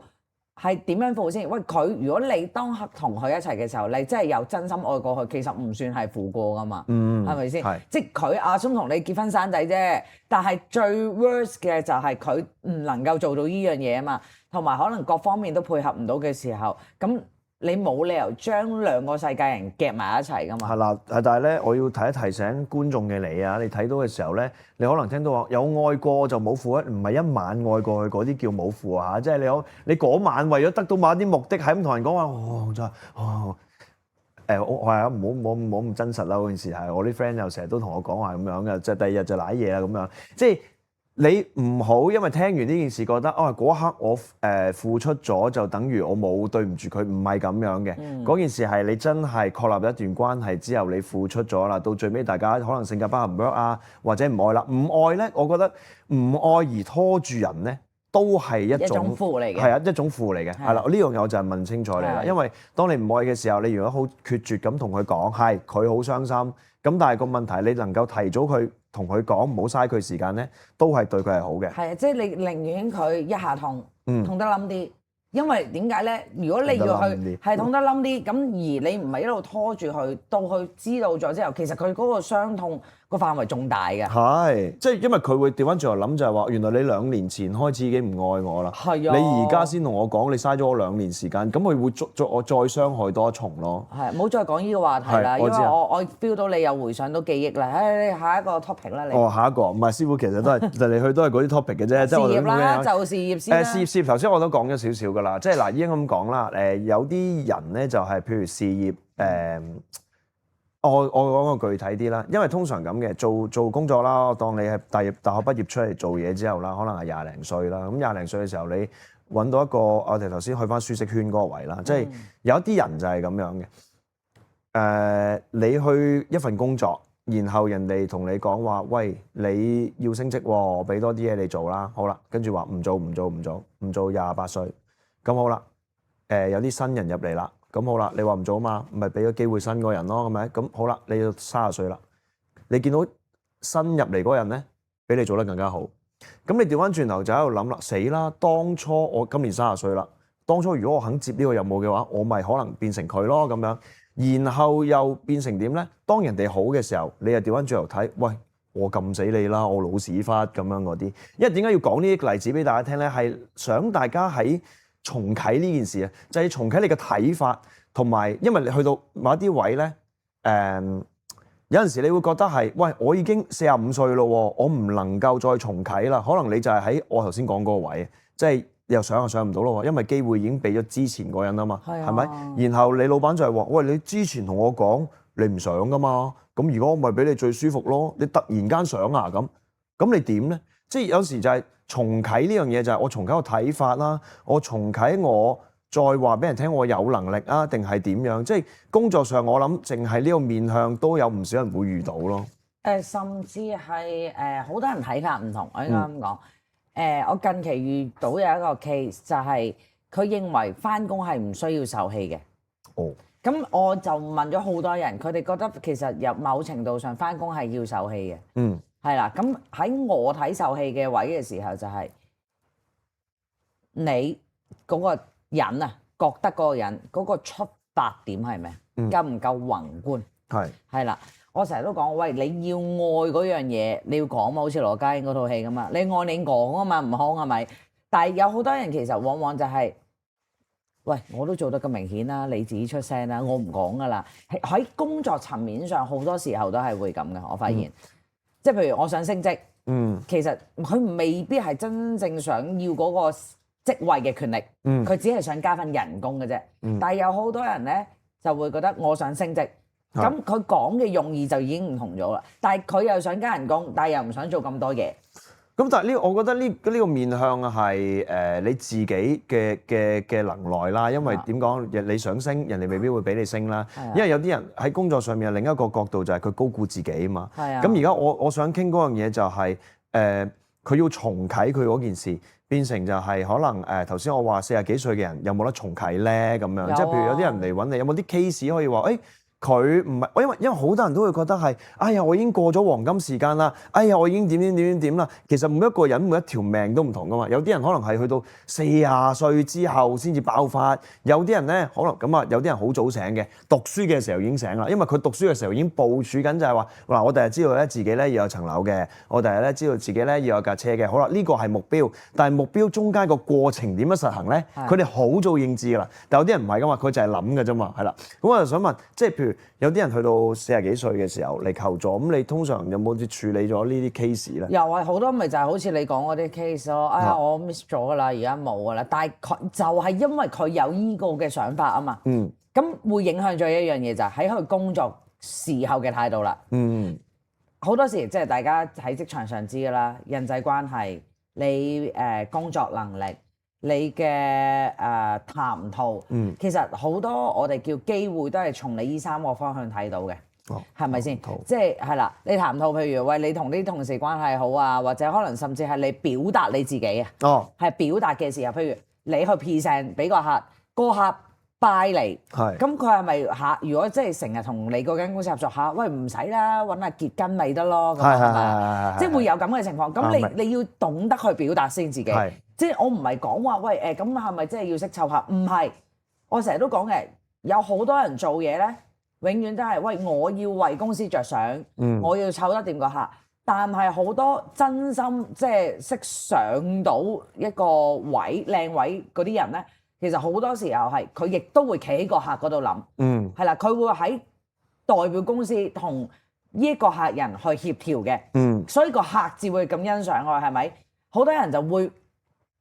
[SPEAKER 2] 係點樣負先？喂，佢如果你當刻同佢一齊嘅時候，你真係有真心愛過佢，其實唔算係負過噶嘛，係咪先？即係佢阿想同你結婚生仔啫，但係最 worst 嘅就係佢唔能夠做到呢樣嘢啊嘛，同埋可能各方面都配合唔到嘅時候，咁。你冇理由將兩個世界人夾埋一齊噶嘛？係啦，
[SPEAKER 1] 但係咧，我要提醒觀眾嘅你啊，你睇到嘅時候咧，你可能聽到話有愛過就冇負，唔係一晚愛過去嗰啲叫冇負啊！即係你嗰晚為咗得到某一啲目的，係咁同人講話，就我係啊，唔好咁真實啦！嗰件事係我啲 friend 又成日都同我講話咁樣嘅，就第二日就瀨嘢啦咁樣，即係。你唔好因為聽完呢件事覺得嗰刻我付出咗就等於我冇對唔住佢，唔係咁樣嘅。嗰件事係你真係確立一段關係之後，你付出咗啦，到最尾大家可能性格不合唔 work 啊，或者唔愛啦。唔愛咧，我覺得唔愛而拖住人咧，都係一種負嚟嘅。係啊，一種負嚟嘅。係啦，呢樣嘢我就係問清楚你啦。因為當你唔愛嘅時候，你如果好決絕咁同佢講，係佢好傷心。咁但係個問題，你能夠提早佢同佢講，唔好嘥佢時間咧，都係對佢係好嘅。係啊，即係你寧願佢一下痛，痛得冧啲，因為點解咧？如果你要去係痛得冧啲，咁而你唔係一路拖住佢，到佢知道咗之後，其實佢嗰個傷痛個範圍仲大嘅。係，即係因為佢會調翻轉頭諗就係話，原來你2年前開始已經唔愛我啦。係啊。你而家先同我講，你嘥咗我2年時間，咁佢會我再傷害多一重咯。係，唔好再講呢個話題啦，因為我 feel 到你又回想到記憶啦。唉，下一個 topic 啦，你。下一個唔係師傅，其實都係嚟去都係嗰啲 topic 嘅啫。事業啦，就事業先啦。事業頭先我都講咗少少㗎啦，即係嗱已經咁講啦。有啲人咧就係譬如事業我講個具體啲啦，因為通常咁嘅做工作啦，我當你係大學畢業出嚟做嘢之後啦，可能係20零歲啦，咁20零歲嘅時候你揾到一個我哋頭先去翻舒適圈嗰個位啦，即係有一啲人就係咁樣嘅，你去一份工作，然後人哋同你講話，喂，你要升職喎，俾多啲嘢你做啦，好啦，跟住話唔做28歲，咁好啦，有啲新人入嚟啦。咁好啦，你話唔做啊嘛，咪俾個機會新個人咯，係咪？咁好啦，你要30歲啦，你見到新入嚟嗰個人咧，比你做得更加好，咁你調翻轉頭就喺度諗啦，死啦！當初我今年30歲啦，當初如果我肯接呢個任務嘅話，我咪可能變成佢咯咁樣，然後又變成點咧？當人哋好嘅時候，你又調翻轉頭睇，喂，我撳死你啦，我老屎忽咁樣嗰啲，因為點解要講呢啲例子俾大家聽咧？係想大家喺重啟呢件事啊，就係重啟你嘅睇法，同埋因為你去到某一啲位咧，有陣時你會覺得係，喂，我已經45歲咯，我唔能夠再重啟啦。可能你就係喺我頭先講嗰個位，即係你又上唔到咯，因為機會已經俾咗之前嗰人啊嘛，係咪？然後你老闆就係話，喂，你之前同我講你唔想噶嘛，咁如果我咪俾你最舒服咯，你突然間想啊咁你點咧？即係有時就係重啟呢樣嘢就係我重啟個睇法啦，我重啟我再話俾人聽我有能力啊，定係點樣？即係工作上我諗淨係呢個面向都有唔少人會遇到咯。
[SPEAKER 2] 甚至係好多人睇法唔同，我應該咁講。我近期遇到有一個 case 就係佢認為返工係唔需要受氣嘅。
[SPEAKER 1] 哦。
[SPEAKER 2] 咁我就問咗好多人，佢哋覺得其實有某程度上返工係要受氣嘅。
[SPEAKER 1] 嗯。
[SPEAKER 2] 係啦，咁喺我睇受氣嘅位嘅時候就係、你嗰個人啊，覺得嗰個人嗰個出發點係咩？夠唔夠宏觀？係啦，我成日都講，喂，你要愛嗰樣嘢，你要講嘛，好似羅家英嗰套戲咁啊，你愛你講啊嘛，唔好係咪？但係有好多人其實往往就係、喂，我都做得咁明顯啦，你自己出聲啦，我唔講噶啦。喺工作層面上，好多時候都係會咁嘅，我發現。即係譬如我想升職，其實佢未必係真正想要嗰個職位嘅權力，佢只係想加份人工嘅啫。但係有好多人咧就會覺得我想升職，咁佢講嘅用意就已經唔同咗啦。但係佢又想加人工，但係又唔想做咁多嘢。
[SPEAKER 1] 咁但係我覺得呢個面向係你自己嘅能耐啦，因為點講？你想升，人哋未必會俾你升啦。因為有啲人喺工作上面另一個角度就係佢高估自己啊嘛。咁而家我想傾嗰樣嘢就係佢要重啟佢嗰件事，變成就係可能頭先我話40幾歲嘅人有冇得重啟咧咁樣？即係譬如有啲人嚟揾你，有冇啲 case 可以話佢唔係，因為好多人都會覺得係，哎呀，我已經過咗黃金時間啦，哎呀，我已經點啦。其實每一個人每一條命都唔同噶嘛，有啲人可能係去到40歲之後先至爆發，有啲人咧可能咁啊，有啲人好早醒嘅，讀書嘅時候已經醒啦，因為佢讀書嘅時候已經部署緊就係話，嗱，我第日知道咧自己咧要有層樓嘅，我第日咧知道自己咧要有架車嘅，好啦，呢個係目標，但係目標中間個過程點樣實行咧？佢哋好早認知噶啦，但有啲人唔係噶嘛，佢就係諗嘅啫嘛，係啦，咁我就想問，即係譬如。有啲人去到40幾歲嘅時候嚟求助，咁你通常有冇啲處理咗呢啲 case 咧？
[SPEAKER 2] 又係好多咪就係好似你講嗰啲 case 咯，哎呀我 miss 咗㗎啦，而家冇㗎啦。但係佢就係因為佢有依個嘅想法啊嘛，咁會影響咗一樣嘢就係喺佢工作時候嘅態度啦。好多時即係大家喺職場上知㗎啦，人際關係，你工作能力。你嘅談吐，其實好多我哋叫機會都係從你呢3個方向睇到嘅，係咪先？即係啦，你談吐，譬如喂你同啲同事關係好啊，或者可能甚至係你表達你自己啊，係表達嘅時候，譬如你去 present 俾個客拜你，咁佢係咪如果即係成日同你嗰間公司合作下，喂唔使啦，揾阿傑跟咪得咯，咁係咪？即係會有咁嘅情況。咁你要懂得去表達先自己。即係我唔係講話喂咁係咪真係要識湊客？唔係，我成日都講嘅，有好多人做嘢咧，永遠都係喂我要為公司着想，我要湊得掂個客。但係好多真心即係識上到一個靚位嗰啲人咧。其實好多時候係佢亦都會企喺個客嗰度諗，係啦，佢會喺代表公司同呢一個客人去協調嘅，所以個客至會咁欣賞我，係咪？好多人就會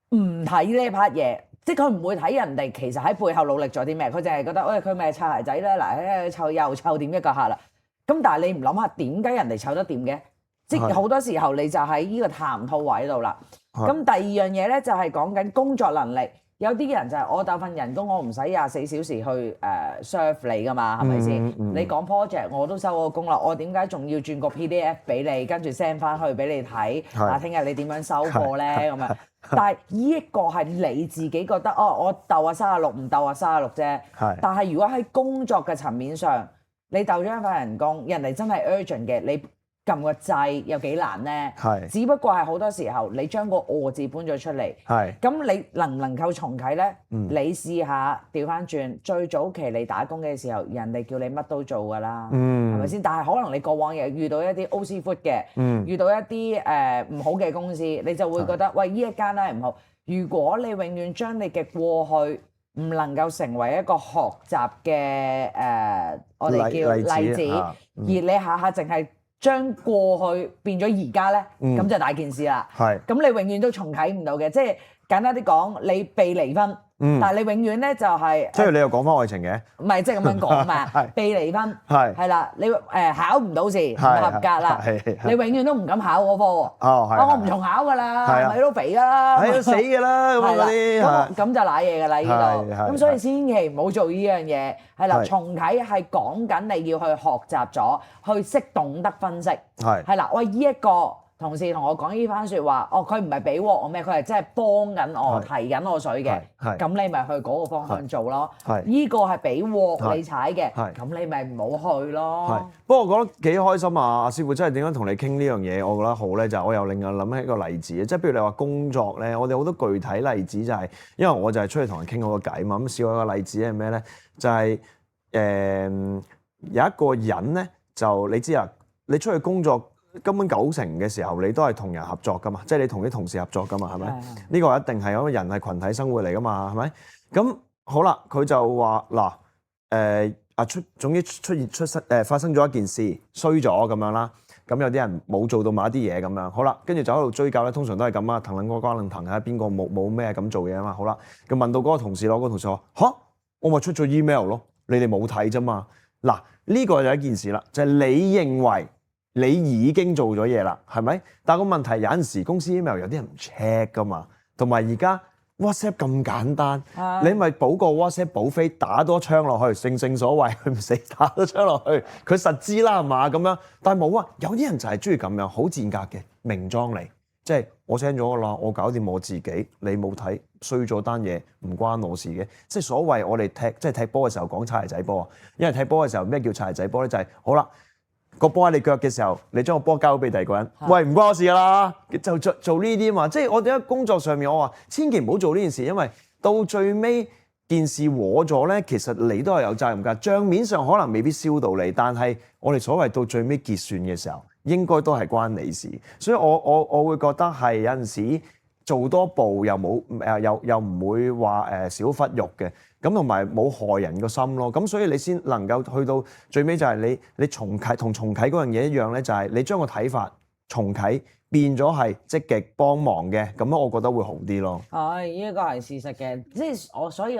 [SPEAKER 2] 唔睇呢 part 嘢，即係佢唔會睇人哋其實喺背後努力咗啲咩，佢淨係覺得，喂，佢咪擦鞋仔咧，嗱，湊又湊掂一個客啦。咁但係你唔諗下點解人哋湊得掂嘅？即係好多時候你就喺呢個談吐位度啦。咁第二樣嘢咧就係講緊工作能力。有啲人就係我鬥份人工，我唔使24小時去serve 你噶嘛，係咪先？你講 project 我都收過工啦，我點解仲要轉個 PDF 俾你，跟住 send 翻去俾你睇？嗱，聽日你點樣收貨咧？咁樣，但係呢一個係你自己覺得，我鬥下36唔鬥下36啫。但係如果喺工作嘅層面上，你鬥咗一份人工，人哋真係 urgent 嘅，你撳個掣有幾難咧？只不過係好多時候你將個我字搬咗出嚟，咁你能唔能夠重啟咧？你試下調翻轉，最早期你打工嘅時候，人哋叫你乜都做㗎啦，係咪先？但係可能你過往又遇到一啲 OC foot 嘅，遇到一啲唔好嘅公司，你就會覺得喂，呢一間咧唔好。如果你永遠將你嘅過去唔能夠成為一個學習嘅我哋叫例子，而你下下淨係將過去變咗而家咧，咁就大件事啦。咁你永遠都重啟唔到嘅，即係簡單啲講，你被離婚，但係你永遠咧就係
[SPEAKER 1] 即係你又講翻愛情嘅，
[SPEAKER 2] 唔係即係咁樣講嘛
[SPEAKER 1] 係，
[SPEAKER 2] 被離婚
[SPEAKER 1] 係
[SPEAKER 2] 啦，你考唔到試，唔
[SPEAKER 1] 係
[SPEAKER 2] 合格啦
[SPEAKER 1] 係，
[SPEAKER 2] 你永遠都唔敢考嗰科喎。
[SPEAKER 1] 哦係
[SPEAKER 2] 我唔重考㗎啦，
[SPEAKER 1] 係啊
[SPEAKER 2] 咪都肥㗎啦，
[SPEAKER 1] 係死㗎啦咁啊嗰啲
[SPEAKER 2] 咁就賴嘢㗎啦呢度。
[SPEAKER 1] 係
[SPEAKER 2] 咁所以千祈唔好做呢樣嘢，係啦，
[SPEAKER 1] 係
[SPEAKER 2] 重啟係講緊你要去學習咗，去識懂得分析，係啦，喂呢一個。同事同我講呢番説話，佢唔係俾鑊我咩？佢係真係幫緊我、提緊我水嘅。咁你咪去嗰個方向做咯。呢個係俾鑊你踩嘅，咁你咪唔好去咯。
[SPEAKER 1] 不過我覺得幾開心啊！阿師傅真係點樣同你傾呢樣嘢，我覺得好咧。就係我又另外諗起一個例子，即係譬如你話工作咧，我哋好多具體例子就係，因為我就係出去同人傾好個偈嘛。咁試過一個例子係咩咧？就係有一個人咧，就你知啊，你出去工作。根本90%嘅時候，你都係同人合作噶嘛，即係你同啲同事合作噶嘛，係咪？呢個一定係因為人係群體生活嚟噶嘛，係咪？咁好啦，佢就話嗱，總之發生咗一件事衰咗咁樣啦，咁有啲人冇做到某一啲嘢咁樣，好啦，跟住就喺度追究咧，通常都係咁啊，騰撚嗰瓜撚騰喺邊個冇咩咁做嘢啊嘛，好啦，咁問到嗰個同事咯，嗰個同事話吓，我咪出咗 email 咯，你哋冇睇啫嘛，嗱呢個就一件事啦，就係你認為。你已經做咗嘢啦，係咪？但係個問題有陣時公司 email 有啲人唔 check 噶嘛，同埋而家 WhatsApp 咁簡單，你咪補個 WhatsApp 補飛打多槍落去，正所謂佢唔死打多槍落去，佢實知啦係嘛咁樣。但係冇啊，有啲人就係中意咁樣，好賤格嘅明裝嚟，即係我 send 咗噶啦，我搞掂我自己，你冇睇衰咗單嘢唔關我事嘅。即係所謂我哋踢波嘅時候講擦鞋仔波啊，因為踢波嘅時候咩叫擦鞋仔波咧？就係好啦。個波喺你腳嘅時候，你將個波交俾第二個人，喂唔關我事㗎啦，就做呢啲嘛。即係我哋喺工作上面，我話千祈唔好做呢件事，因為到最尾件事和咗咧，其實你都係有責任㗎。帳面上可能未必燒到你，但係我哋所謂到最尾結算嘅時候，應該都係關你事。所以我會覺得係有陣時做多步又冇又唔會話少忽肉嘅。咁同埋冇害人個心咯，咁所以你先能夠去到最尾就係你重啟同重啟嗰樣嘢一樣咧，就係你將個睇法重啟變咗係積極幫忙嘅，咁我覺得會好啲咯。
[SPEAKER 2] 係，呢個係事實嘅，即係所以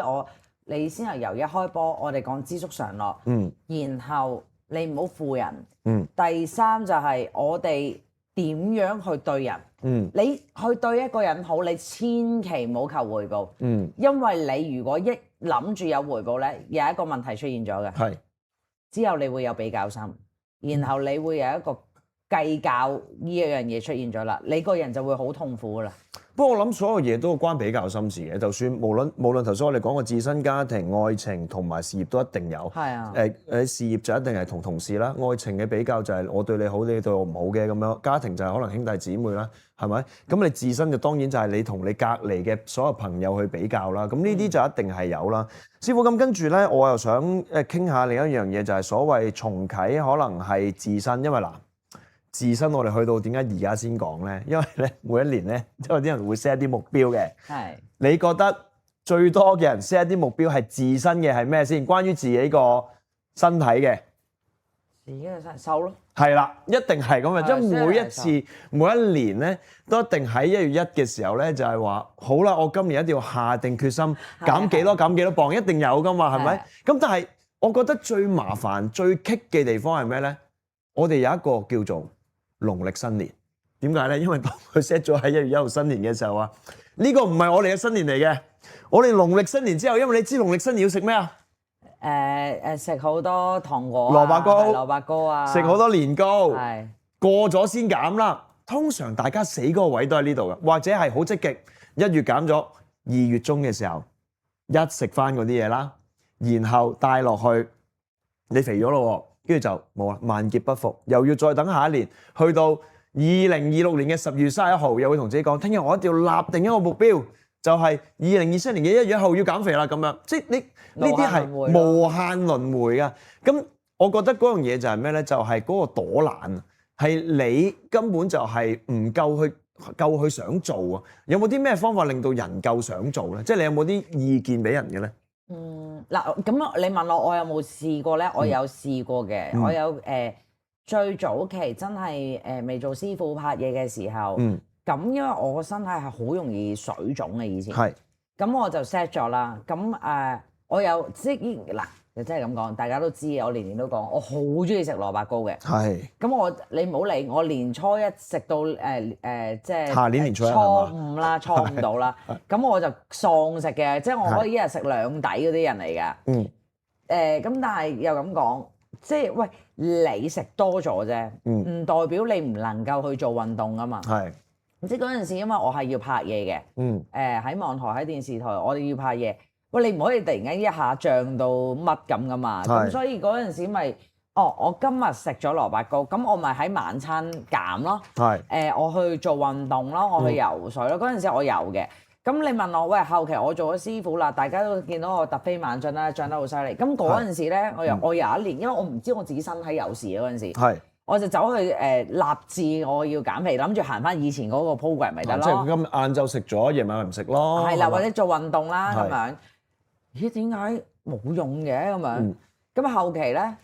[SPEAKER 2] 你先係由一開波，我哋講知足常樂，然後你唔好負人，第三就係我哋點樣去對人。你去對一個人好，你千祈唔好求回報，因為你如果一諗住有回報咧，有一個問題出現咗嘅，係之後你會有比較心，然後你會有一個計較呢一樣嘢出現咗啦，你個人就會好痛苦噶啦。
[SPEAKER 1] 不過我諗所有嘢都關比較心事嘅，就算無論頭先我哋講嘅自身家庭、愛情同埋事業都一定有。係啊。事業就一定係同同事啦，愛情嘅比較就係我對你好，你對我唔好嘅咁樣。家庭就係可能兄弟姊妹啦，係咪？咁你自身就當然就係你同你隔離嘅所有朋友去比較啦。咁呢啲就一定係有啦。師傅咁跟住咧，我又想傾下另一樣嘢，就係所謂重啟，可能係自身，因為嗱。自身我哋去到點解而家先講咧？因為咧每一年咧都有啲人會 set 一啲目標嘅。係。你覺得最多嘅人 set 一啲目標係自身嘅係咩先？關於自己個身體嘅。
[SPEAKER 2] 自己嘅身瘦咯。係
[SPEAKER 1] 啦，一定係咁嘅，即係每一次每一年咧都一定喺1月1嘅時候咧就係話好啦，我今年一定要下定決心減幾多磅，一定有噶嘛，係咪？咁但係我覺得最麻煩最棘嘅地方係咩咧？我哋有一個叫做農曆新年，點解咧？因為當佢 set 咗喺1月1號新年嘅時候啊，呢個唔係我哋嘅新年嚟嘅。我哋農曆新年之後，因為你知農曆新年要食咩啊？
[SPEAKER 2] 食好多糖果、
[SPEAKER 1] 蘿蔔
[SPEAKER 2] 糕啊，
[SPEAKER 1] 食好多年糕。係過咗先減啦。通常大家死嗰個位都喺呢度嘅，或者係好積極，1月減咗，2月中嘅時候一食翻嗰啲嘢啦，然後帶落去，你肥咗咯。跟住就冇啦，萬劫不復，又要再等下一年，去到2026年嘅10月31號，又會同自己講，聽日我一定要立定一個目標，就係2027年嘅1月1號要減肥啦咁樣。即係你呢啲係無限輪迴㗎。咁我覺得嗰樣嘢就係咩咧？就係嗰個躲懶，係你根本就係唔夠去想做啊！有冇啲咩方法令到人夠想做咧？即係你有冇啲意見俾人嘅咧？
[SPEAKER 2] 嗱，咁你問我有冇試過咧？我有試過嘅，我有最早期真係未做師傅拍嘢嘅時候，咁因為我個身體係好容易水腫嘅以前，
[SPEAKER 1] 係
[SPEAKER 2] 咁我就 set 咗啦。咁我有即係嗱，就真係咁講，大家都知我年年都講，我好中意食蘿蔔糕嘅。
[SPEAKER 1] 係
[SPEAKER 2] 咁你唔好理，我年初一食到即係
[SPEAKER 1] 下年年初一
[SPEAKER 2] 初五啦，初五到啦。咁我就喪食嘅，即係我可以一日食兩底嗰啲人嚟㗎。
[SPEAKER 1] 嗯。
[SPEAKER 2] 咁但係又咁講，即係喂你食多咗啫，唔代表你唔能夠去做運動啊嘛。
[SPEAKER 1] 係。
[SPEAKER 2] 即係嗰陣時，因為我係要拍嘢嘅，喺網台喺電視台，我哋要拍嘢。喂，你唔可以突然間一下漲到乜咁噶嘛？咁所以嗰陣時咪，我今日食咗蘿蔔糕，咁我咪喺晚餐減咯。我去做運動咯，我去游水咯。嗰陣時我游嘅。咁你問我，喂，後期我做咗師傅啦，大家都見到我突飛猛進啦，漲得好犀利。咁嗰陣時咧，我有一年，因為我唔知我自己身體有事嗰陣時。我就走去立志我要減肥，諗住行翻以前嗰個 program 咪得咯。
[SPEAKER 1] 即係今晏晝食咗，夜晚咪唔食咯。
[SPEAKER 2] 係啦，或者做運動啦咁樣。咦？點解冇用嘅咁樣？咁後期咧，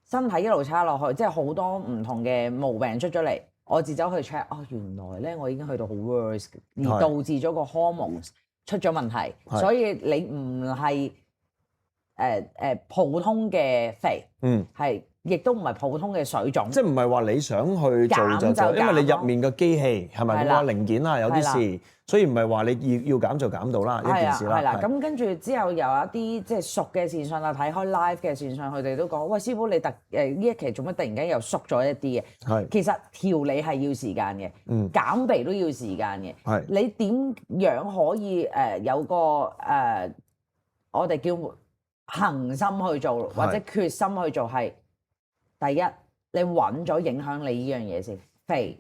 [SPEAKER 2] 身體一路差落去，即係好多唔同嘅毛病出咗嚟。我自走去 check，原來咧我已經去到好 worse， 而導致咗個 hormones 出咗問題。所以你唔係普通嘅肥，係。亦都唔係普通嘅水腫，
[SPEAKER 1] 即係唔係話你想去做就做，因為你入面嘅機器係咪咁啊零件啊有啲事，所以唔係話你要減就減到啦一件事啦。
[SPEAKER 2] 係啦，咁跟住之後有一啲即係熟嘅線上啊，睇開 live 嘅線上，佢哋都講：喂，師傅你呢一期做乜突然間又縮咗一啲嘅？係其實調理係要時間嘅，減肥都要時間嘅。係你點樣可以有個我哋叫恆心去做或者決心去做係？第一，你揾咗影響你呢樣嘢先，肥，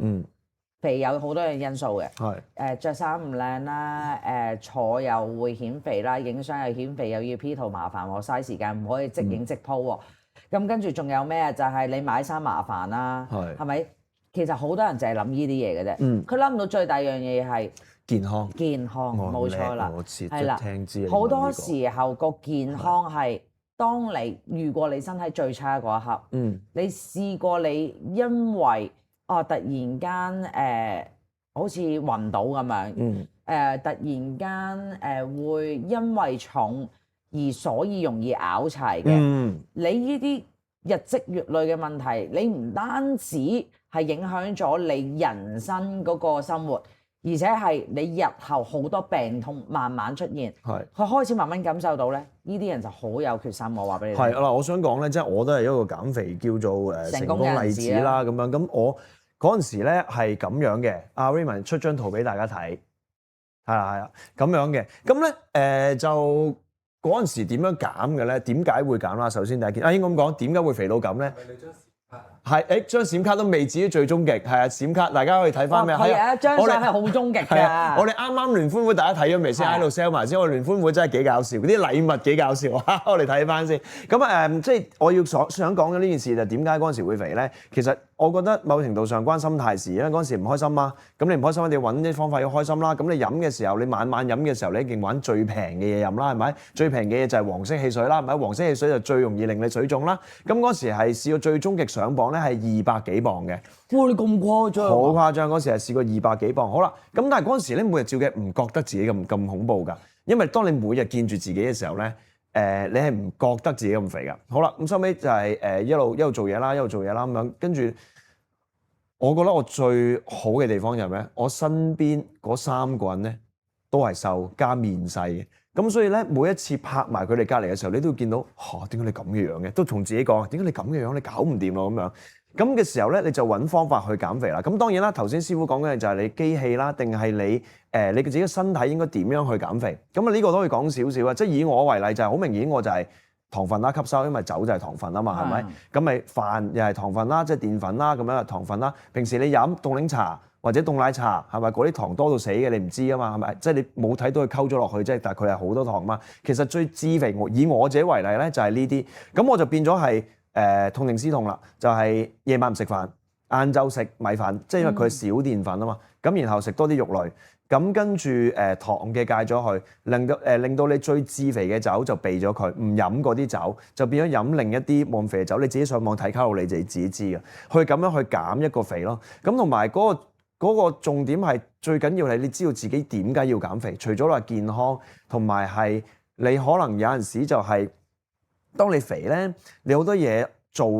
[SPEAKER 2] 肥有好多樣因素嘅，係，著衫唔靚啦，坐又會顯肥啦，影相又顯肥，又要 P 圖麻煩喎，嘥時間，唔可以即影即 po 喎，咁跟住仲有咩？就係你買衫麻煩啦，係咪？其實好多人就係諗呢啲嘢嘅啫，佢諗唔到最大樣嘢係健康，冇錯啦，係啦，好多時候個健康係。當如果你身體最差嗰一刻，你試過你因為突然間好似暈倒咁樣，突然間會因為重而所以容易拗柴嘅，你呢啲日積月累嘅問題，你唔單止係影響咗你人生嗰個生活。而且係你日後好多病痛慢慢出現，佢開始慢慢感受到咧，呢啲人就好有決心。我話俾你聽。係嗱，我想講咧，即係我都係一個減肥叫做成功例子啦，咁樣。咁我嗰陣時咧係咁樣嘅，阿 Raymond 出張圖俾大家睇，係啊，咁樣嘅。咁咧就嗰陣時點樣減嘅咧？點解會減啦？首先第一件，應該咁講，點解會肥到咁咧？係，張閃卡都未至於最終極，係啊，閃卡大家可以睇翻咩？係啊，張相係好終極㗎。我哋啱啱聯歡會大家睇咗未先？喺度 sell 埋先。我哋聯歡會真係幾搞笑，啲禮物幾搞笑啊！我哋睇翻先。咁即係我要想講嘅呢件事就點解嗰陣時會肥咧？其實我覺得某程度上關心態事，因為嗰陣時唔開心嘛。咁你唔開心，你要揾啲方法要開心啦。咁你飲嘅時候，你晚晚飲嘅時候，你一定揾最平嘅嘢飲啦，係咪？最平嘅嘢就係黃色汽水啦，係咪？黃色汽水就最容易令你水腫啦。咁嗰時係試過最終極上磅咧，係200幾磅嘅。哇！你咁誇張？好誇張，嗰時係試過200幾磅。好啦，咁但係嗰陣時咧，每日照嘅唔覺得自己咁恐怖㗎，因為當你每日見住自己嘅時候咧，你係唔覺得自己咁肥㗎。好啦，咁收尾就係一路做嘢啦，咁樣，跟住我覺得我最好嘅地方就係咩？我身邊嗰3個人咧都係瘦加面細嘅，咁所以咧每一次拍埋佢哋隔離嘅時候，你都會見到點解你咁嘅樣嘅？都同自己講點解你咁嘅樣？你搞唔掂咯咁樣。咁嘅時候咧，你就揾方法去減肥啦。咁當然啦，頭先師傅講嘅就係你機器啦，定係你自己嘅身體應該點樣去減肥？咁啊呢個都可以講少少啊。即係以我為例就係好明顯，我就係糖分啦吸收，因為酒就係糖分啊嘛，係咪？咁咪飯又係糖分啦，即係澱粉啦，咁樣糖分啦。平時你飲凍檸茶或者凍奶茶，係咪嗰啲糖多到死嘅？你唔知啊嘛，係咪？即係你冇睇到佢溝咗落去，即係但係佢係好多糖嘛。其實最致肥，以我自己為例咧，就係呢啲。咁我就變咗係。痛定思痛啦，就係夜晚唔食飯，晏晝食米飯，即係因為佢少澱粉啊嘛。咁然後食多啲肉類，咁跟住糖嘅戒咗佢，令到你最致肥嘅酒就避咗佢，唔飲嗰啲酒，就變咗飲另一啲冇咁肥嘅酒。你自己上網睇卡路里，你自己知嘅，去咁樣去減一個肥咯。咁同埋嗰個
[SPEAKER 1] 嗰個重點係最緊要係你知道自己點解要減肥，除咗話健康，同埋係你可能有陣時就係、當你肥咧，你好多嘢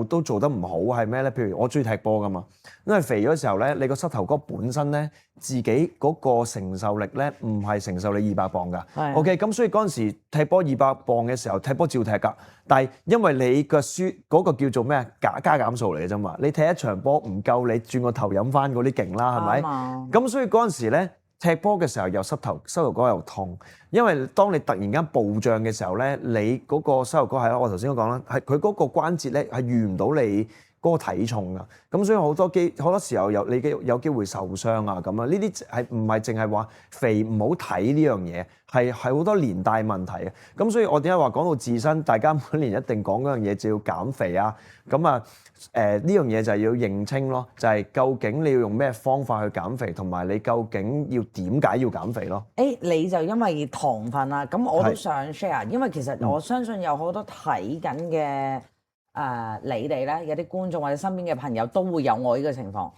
[SPEAKER 1] 都做得唔好係咩咧？譬如我中意踢波噶嘛，因為肥咗時候咧，你個膝頭哥本身咧自己嗰個承受力咧唔係承受你200磅㗎。
[SPEAKER 2] 係
[SPEAKER 1] OK， 咁所以嗰陣時踢波200磅嘅時候，踢波照踢㗎。但係因為你個輸嗰個叫做咩加減數嚟嘅啫嘛，你踢一場波唔夠，你轉個頭飲翻嗰啲勁啦，係咪？咁所以嗰陣時咧。踢波嘅時候又膝頭哥又痛，因為當你突然間暴漲嘅時候咧，你嗰個膝頭哥係啦，我頭先都講啦，係佢嗰個關節咧係預唔到你嗰個體重㗎，咁所以好多時候有機會受傷啊咁啊，呢啲係唔係淨係話肥唔好睇呢樣嘢，係好多連帶問題嘅。咁所以我點解話講到自身，大家每年一定講嗰樣嘢就要減肥啊，咁啊呢樣嘢就係要認清咯，就係究竟你要用咩方法去減肥，同埋你究竟要點解要減肥咯？
[SPEAKER 2] 你就因為糖分啦，咁我都想 share，因為其實我相信有好多睇緊嘅。你哋咧有啲觀眾或者身邊嘅朋友都會有我呢個情況。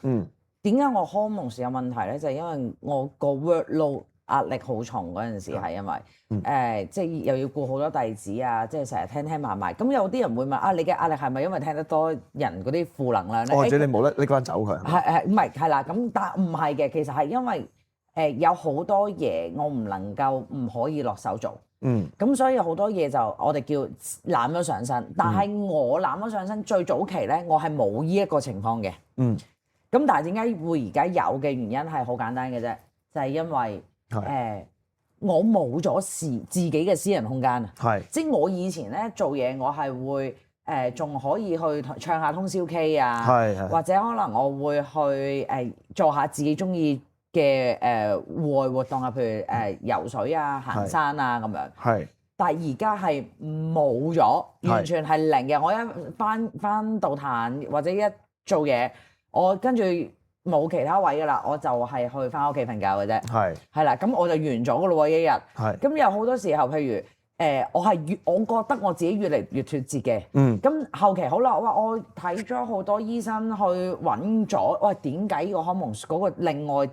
[SPEAKER 2] 點解我 hormones 有問題咧？就係因為我個 workload 壓力好重嗰陣時係因為即係又要顧好多弟子啊，即係成日聽埋。咁有啲人會問你嘅壓力係咪因為聽得多人嗰啲負能量咧？
[SPEAKER 1] 或者你冇得拎翻走佢？
[SPEAKER 2] 唔係啦，咁但唔係嘅，其實係因為有好多嘢我唔可以落手做。咁所以好多嘢就我哋叫攬咗上身，但係我攬咗上身最早期咧，我係冇呢一個情況嘅。咁但係點解會而家有嘅原因係好簡單嘅啫，就係因為我冇咗自己嘅私人空間啊。即係我以前咧做嘢，我係會仲可以去唱下通宵 K 啊，或者可能我會去做下自己中意嘅戶外活動啊，譬如游水啊、行山啊咁樣。但係而家係冇咗，完全係零嘅。我一翻到壇或者一做嘢，我跟住冇其他位㗎啦，我就係去翻屋企瞓覺嘅啫。係啦，咁我就完咗㗎咯喎一日。咁有好多時候，譬如我覺得我自己越嚟越脫節嘅。咁後期好啦，我睇咗好多醫生去揾咗，點解呢個 hormone 嗰個另外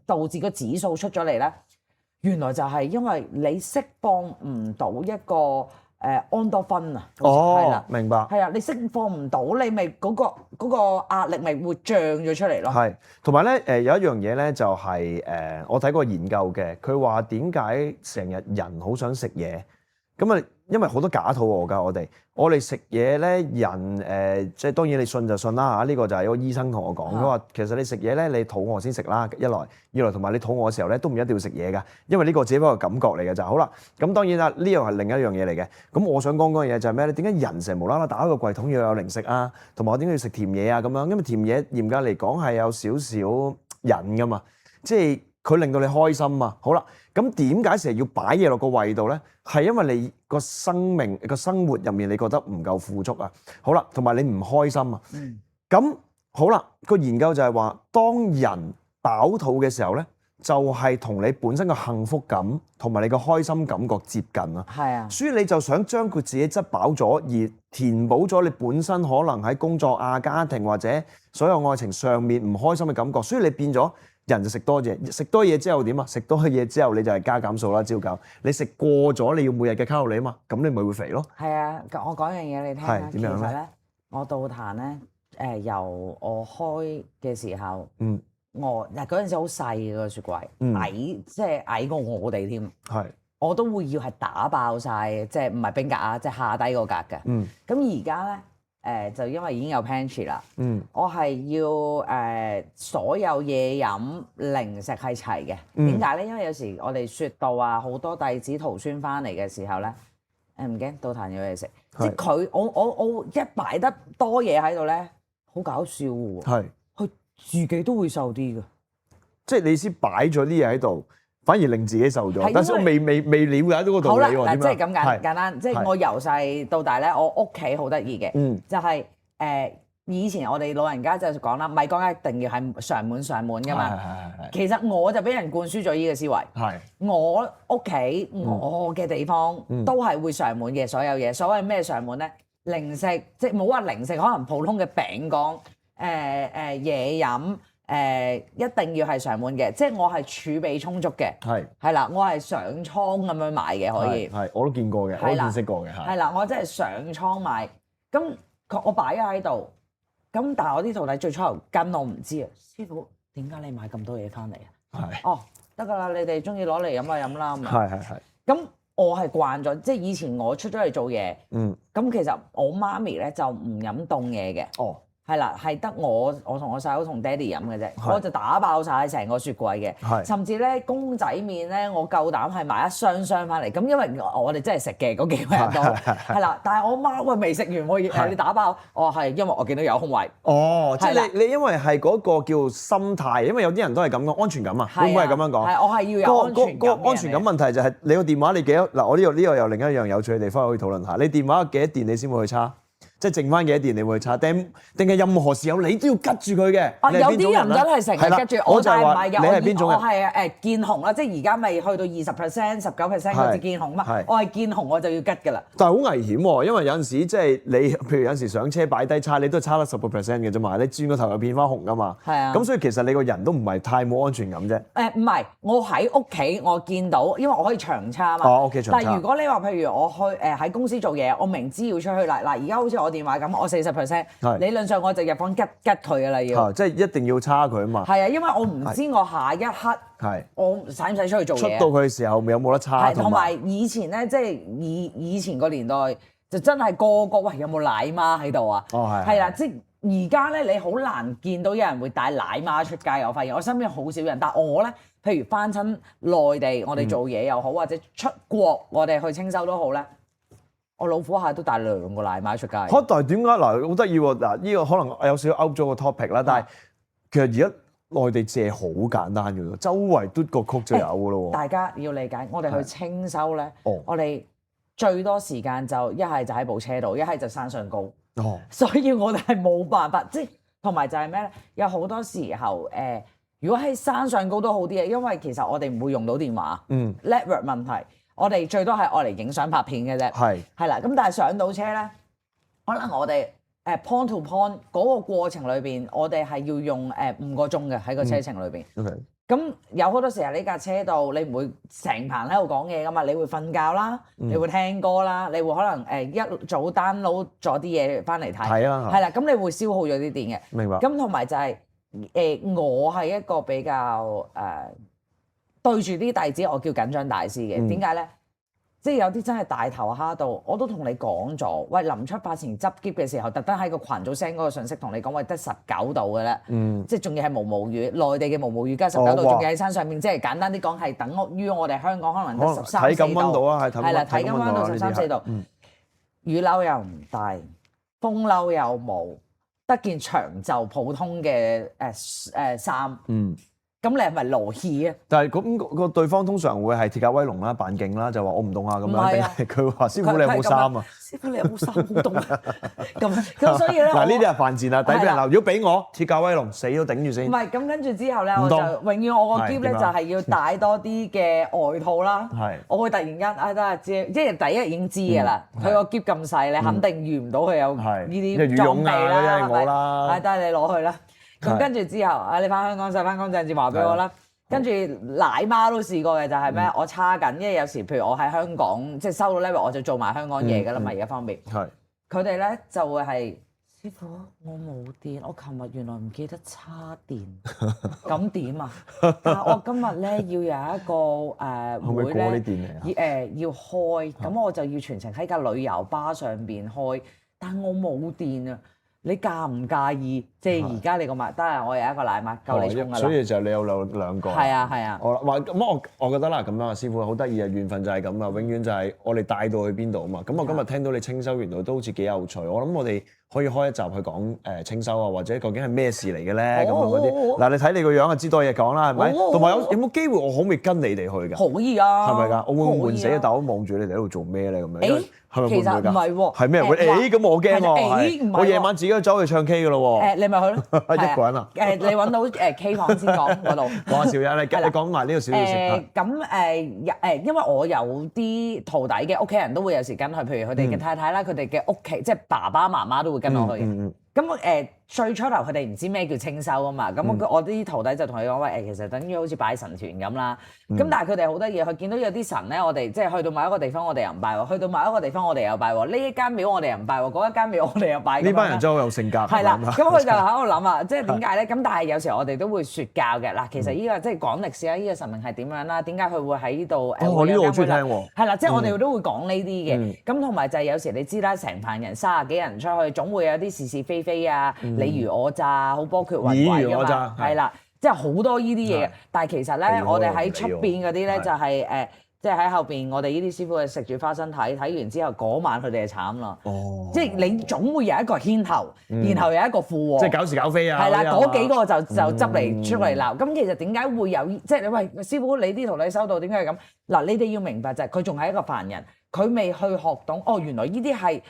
[SPEAKER 2] 導致個指數出咗嚟咧？原來就係因為你釋放唔到一個安多芬啊。係啦，
[SPEAKER 1] 明白。
[SPEAKER 2] 係啊，你釋放唔到，你咪嗰個壓力咪會漲咗出嚟咯。
[SPEAKER 1] 同埋咧有一樣嘢咧就係我睇過研究嘅，佢話點解成日人好想食嘢？咁啊，因為好多假肚餓㗎，我哋食嘢咧，人即係當然你信就信啦嚇，呢個就係一個醫生同我講，佢話其實你食嘢咧，你肚餓先食啦，一來，二來同埋你肚餓嘅時候咧，都唔一定要食嘢㗎，因為呢個只不過感覺嚟㗎咋。好啦，咁當然啦，呢樣係另一樣嘢嚟嘅。咁我想講嗰樣嘢就係咩咧？點解人成日無啦啦打開個櫃桶要有零食啊？同埋我點解要食甜嘢啊？咁樣，因為甜嘢嚴格嚟講係有少少癮㗎嘛，即係佢令到你開心啊。好啦。咁點解成日要擺嘢落個胃度咧？係因為你個生活入面你覺得唔夠富足啊。好啦，同埋你唔開心啊。咁好啦，個研究就係話，當人飽肚嘅時候咧，就係同你本身個幸福感同埋你個開心感覺接近啊。所以你就想將佢自己質飽咗，而填補咗你本身可能喺工作啊、家庭或者所有愛情上面唔開心嘅感覺，所以你變咗。人就食多嘢，食多嘢之後點啊？食多嘢之後你就係加減數啦，照舊。你食過咗你要每日嘅卡路里啊嘛，咁你咪會肥咯。係啊，
[SPEAKER 2] 我講樣嘢你聽啦。
[SPEAKER 1] 點樣咧？
[SPEAKER 2] 其實咧，我到壇咧，由我開嘅時候，我嗰陣時好細嘅個雪櫃，矮即係矮過我哋添。我都會要係打爆晒，即係唔係冰格啊，即係下低個格嘅。咁而家咧。就因為已經有 pantry 啦，我係要所有嘢飲零食係齊嘅。點解咧？因為有時我哋雪道啊，好多弟子徒孫翻嚟嘅時候咧，唔驚到壇有嘢食，即係佢我一擺得多嘢喺度咧，好搞笑喎。佢自己都會瘦啲嘅，
[SPEAKER 1] 即係你先擺咗啲嘢喺度。反而令自己受咗，但係我未了解到個道理喎。
[SPEAKER 2] 好啦，嗱，即係咁簡單，即係我由細到大咧，我屋企好得意嘅，就係以前我哋老人家就講啦，米缸一定要係常滿㗎嘛。其實我就俾人灌輸咗呢個思維。我屋企我嘅地方都係會常滿嘅所有嘢。所謂咩常滿咧？零食，即係冇話零食，可能普通嘅餅乾、嘢飲。一定要係常滿嘅，即係我係儲備充足嘅，係啦，我係上倉咁樣買嘅可以，
[SPEAKER 1] 係我都見過嘅，我都見識過嘅，
[SPEAKER 2] 係啦，我真係上倉買，咁我擺咗喺度，咁但係我啲徒弟最初又跟我唔知啊，師傅點解你買咁多嘢翻嚟啊？哦，得㗎啦，你哋中意攞嚟飲就飲啦，
[SPEAKER 1] 係，
[SPEAKER 2] 咁我係慣咗，即係以前我出咗嚟做嘢，咁其實我媽咪咧就唔飲凍嘢嘅。係啦，係得我同我細佬同爹哋飲嘅啫，我就打爆晒成個雪櫃嘅，甚至咧公仔麵咧，我夠膽係買一箱翻嚟，咁因為我哋真係食嘅嗰幾個人都係啦，但係我媽喂未食完喎，你打爆，我係因為我見到有空位。
[SPEAKER 1] 哦，即係你因為係嗰個叫心態，因為有啲人都係咁講安全感啊，會唔會係咁樣講？
[SPEAKER 2] 係，我係要有安全感。
[SPEAKER 1] 個安全感問題就係你個電話你幾多嗱？我呢個又另一樣有趣嘅地方可以討論下，你電話幾多電你先會去叉？即係剩翻幾多電你會去叉？定係任何時候你都要吉住佢嘅？
[SPEAKER 2] 有啲人真係成日吉住，我就係唔係嘅。
[SPEAKER 1] 你係邊種人？
[SPEAKER 2] 我係見紅啦，即係而家咪去到20%、19%嗰隻見紅嘛。我係見紅我就要吉㗎啦。
[SPEAKER 1] 但係好危險喎，因為有陣時即係你，譬如有陣時上車擺低叉，你都係叉得10%嘅啫嘛，你轉個頭又變翻紅㗎嘛。係啊。咁所以其實你個人都唔係太冇安全感啫。
[SPEAKER 2] 唔係，我喺屋企我見到，因為我可以長叉嘛。
[SPEAKER 1] 屋企長叉。
[SPEAKER 2] 但係如果你話譬如我去喺公司做嘢，我明知要出去啦，嗱而家好似我電話咁，我40%，理論上我就入房吉佢㗎啦要。
[SPEAKER 1] 即係一定要叉佢啊嘛。
[SPEAKER 2] 係啊，因為我唔知我下一刻我使唔使出去做嘢。
[SPEAKER 1] 出到佢嘅時候有冇得叉？
[SPEAKER 2] 同埋以前咧，即係以前個年代就真係個喂有冇奶媽喺度啊？係啦，即係而家咧你好難見到有人會帶奶媽出街。我發現我身邊好少人，但我咧，譬如翻親內地，我哋做嘢又好，或者出國我哋去清修都好咧。我老虎蟹都帶2個奶媽出街。
[SPEAKER 1] 但係點解嗱好得意喎？嗱呢個可能有少少 out 咗個 topic 啦，但係其實而家內地借好簡單嘅喎，周圍嘟個曲就有嘅咯喎。
[SPEAKER 2] 大家要理解，我哋去清修咧，我哋最多時間就一係就喺部車度，一係就山上高。所以我哋係冇辦法，即係同埋就係咩咧？有好多時候如果喺山上高都好啲嘅，因為其實我哋唔會用到電話，network 問題。我哋最多係愛嚟影相拍片嘅啫，係啦。咁但係上到車咧，可能我哋point to point 嗰個過程裏邊，我哋係要用5個鐘嘅喺個車程裏邊。咁有好多時候呢架車度，你唔會成棚喺度講嘢噶嘛，你會瞓覺啦，你會聽歌啦，你會可能一早 download 咗啲嘢翻嚟睇，係啦。咁你會消耗咗啲電嘅。
[SPEAKER 1] 明白。
[SPEAKER 2] 咁同埋就係我係一個比較對住啲弟子，我叫緊張大師嘅。點解咧？即係有啲真係大頭蝦到，我都同你講咗。喂，臨出發前執篋嘅時候，特登喺個群組 send 嗰個信息同你講，喂，得19度嘅咧。即係仲要係毛毛雨，內地嘅毛毛雨加19度，仲要喺山上面。即係簡單啲講，係等於我哋香港可能得13、14度。
[SPEAKER 1] 體感溫度啊，係
[SPEAKER 2] 啦，體感溫度13、14度。雨褸又唔帶，風褸又冇，得件長袖普通嘅衫。咁你係咪勞氣啊？但係
[SPEAKER 1] 咁個對方通常會係鐵甲威龍啦、扮勁啦，就話我唔凍啊咁樣，定係佢話師傅你有冇衫啊？
[SPEAKER 2] 師傅你有冇衫好凍啊？咁所以咧，
[SPEAKER 1] 嗱呢啲係犯賤啦，抵俾人鬧。如果俾我鐵甲威龍，死都頂住先。
[SPEAKER 2] 唔係咁跟住之後咧，我就永遠我個篋咧就係要帶多啲嘅外套啦。我會突然間得啊知，即係第一日已經知㗎啦。佢個篋咁細，你肯定遇唔到佢有呢啲裝備啦，係咪？得你攞去啦。咁跟住之後，你翻香港洗翻乾淨，至話俾我啦。跟住奶媽都試過嘅，就係咩？我叉緊，因為有時譬如我喺香港，即係收到 level，我就做埋香港嘢㗎啦嘛。而家方便。佢哋咧就會係師傅，我冇電，我琴日原來唔記得叉電，咁點啊？但係我今日咧要有一個會咧，要開，咁我就要全程喺架旅遊巴上邊開，但係我冇電啊！你介唔介意？即係而家你個麥得啊！我有一個奶媽夠你沖㗎啦。
[SPEAKER 1] 所以就你有兩個。
[SPEAKER 2] 係啊。
[SPEAKER 1] 我覺得啦，咁樣啊，師傅好得意啊，緣分就係咁啊，永遠就係我哋帶到去邊度啊嘛。咁我今日聽到你清修原來都好似幾有趣，我諗我哋可以開一集去講清修啊，或者究竟係咩事嚟嘅咧咁樣嗰啲。嗱，你睇你個樣就知道嘢講啦，係咪？同埋有冇機會我可唔可以跟你哋去㗎？
[SPEAKER 2] 可以啊。
[SPEAKER 1] 係咪㗎？我會唔會悶死啊？但我望住你哋喺度做咩咧咁樣？
[SPEAKER 2] 其實唔係喎。
[SPEAKER 1] 係咩？咁我驚喎。我夜晚自己走去唱 K 㗎咯喎。
[SPEAKER 2] 你咪去咯。
[SPEAKER 1] 一個人啊？
[SPEAKER 2] 你揾到K 房先講嗰度。
[SPEAKER 1] 講下笑啫，你講埋呢個小故事。
[SPEAKER 2] 咁因為我有啲徒弟嘅屋企人都會有時跟去，譬如佢哋嘅太太啦，佢哋嘅屋企即係爸爸媽媽都會跟我去嘅。咁最初頭佢哋唔知咩叫清修啊嘛，咁我啲徒弟就同佢講話其實等於好似拜神團咁啦。咁但係佢哋好得意，佢見到有啲神咧，我哋即係去到某一個地方我哋又唔拜喎，去到某一個地方我哋又拜喎，呢一間廟我哋又唔拜喎，嗰一間廟我哋又拜。
[SPEAKER 1] 呢班人真係好有性格。
[SPEAKER 2] 係啦，咁佢就喺度諗啊，即係點解咧？咁但係有時我哋都會説教嘅嗱，其實呢個即係講歷史啦，呢個神明係點樣啦？點解佢會喺呢度？
[SPEAKER 1] 我呢個好中意聽喎。
[SPEAKER 2] 係啦，即係我哋都會講呢啲嘅。咁同埋就係有時你知啦，成班人30幾人出去，總會有啲是是非非啊，你如我詐，好波譎雲詭㗎嘛。係啦，即係好多呢啲嘢嘅。但係其實咧，我哋喺出邊嗰啲咧就係即係喺後邊，我哋呢啲師傅係食住花生睇完之後，嗰晚佢哋就慘啦。即係你總會有一個牽頭，然後有一個附和，
[SPEAKER 1] 即係搞事搞非啊。
[SPEAKER 2] 係啦，嗰幾個就執嚟出嚟鬧。咁其實點解會有？即係你喂師傅，你啲徒弟收到點解係咁？嗱，你哋要明白就係佢仲係一個凡人，佢未去學懂。哦，原來呢啲係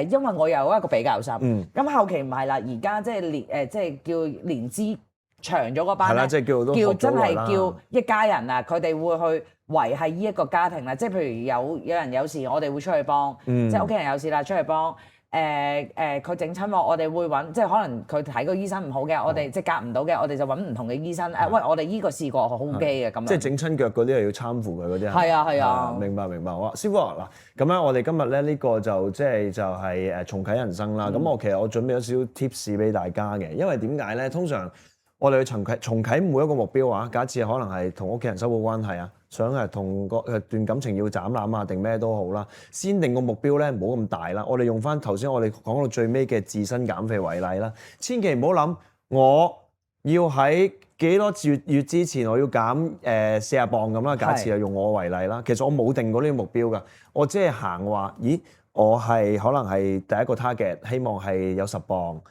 [SPEAKER 2] 因為我有一個比較心。咁後期唔係啦，而家即係即係叫年資長咗嗰班咧，
[SPEAKER 1] 即係叫
[SPEAKER 2] 真係叫一家人啊！佢哋會去維係呢一個家庭啦。即係譬如有人有事，我哋會出去幫。即係屋企人有事啦，出去幫。佢整親我哋會揾，即係可能佢睇個醫生唔好嘅，我哋即係夾唔到嘅，我哋就揾唔同嘅醫生。喂，我哋依個試過好 OK 嘅咁樣。
[SPEAKER 1] 即係整親腳嗰啲係要參扶嘅嗰啲。
[SPEAKER 2] 係啊。
[SPEAKER 1] 明白。好啊，師傅啊，嗱，咁咧我哋今日咧呢個就係重啟人生啦。咁其實我準備咗少少 tips 俾大家嘅，因為點解咧？通常我哋去重啟每一個目標啊，假設可能係同屋企人修補關係啊，想係同段感情要斬纜啊，定咩都好啦，先定個目標咧，唔好咁大啦。我哋用翻頭先我哋講到最尾嘅自身減肥為例啦，千祈唔好諗我要喺幾多月之前我要減40磅咁啦。假設係用我為例啦，其實我冇定過呢個目標㗎，我只係行話，咦，我係可能係第一個 target，希望係有10磅。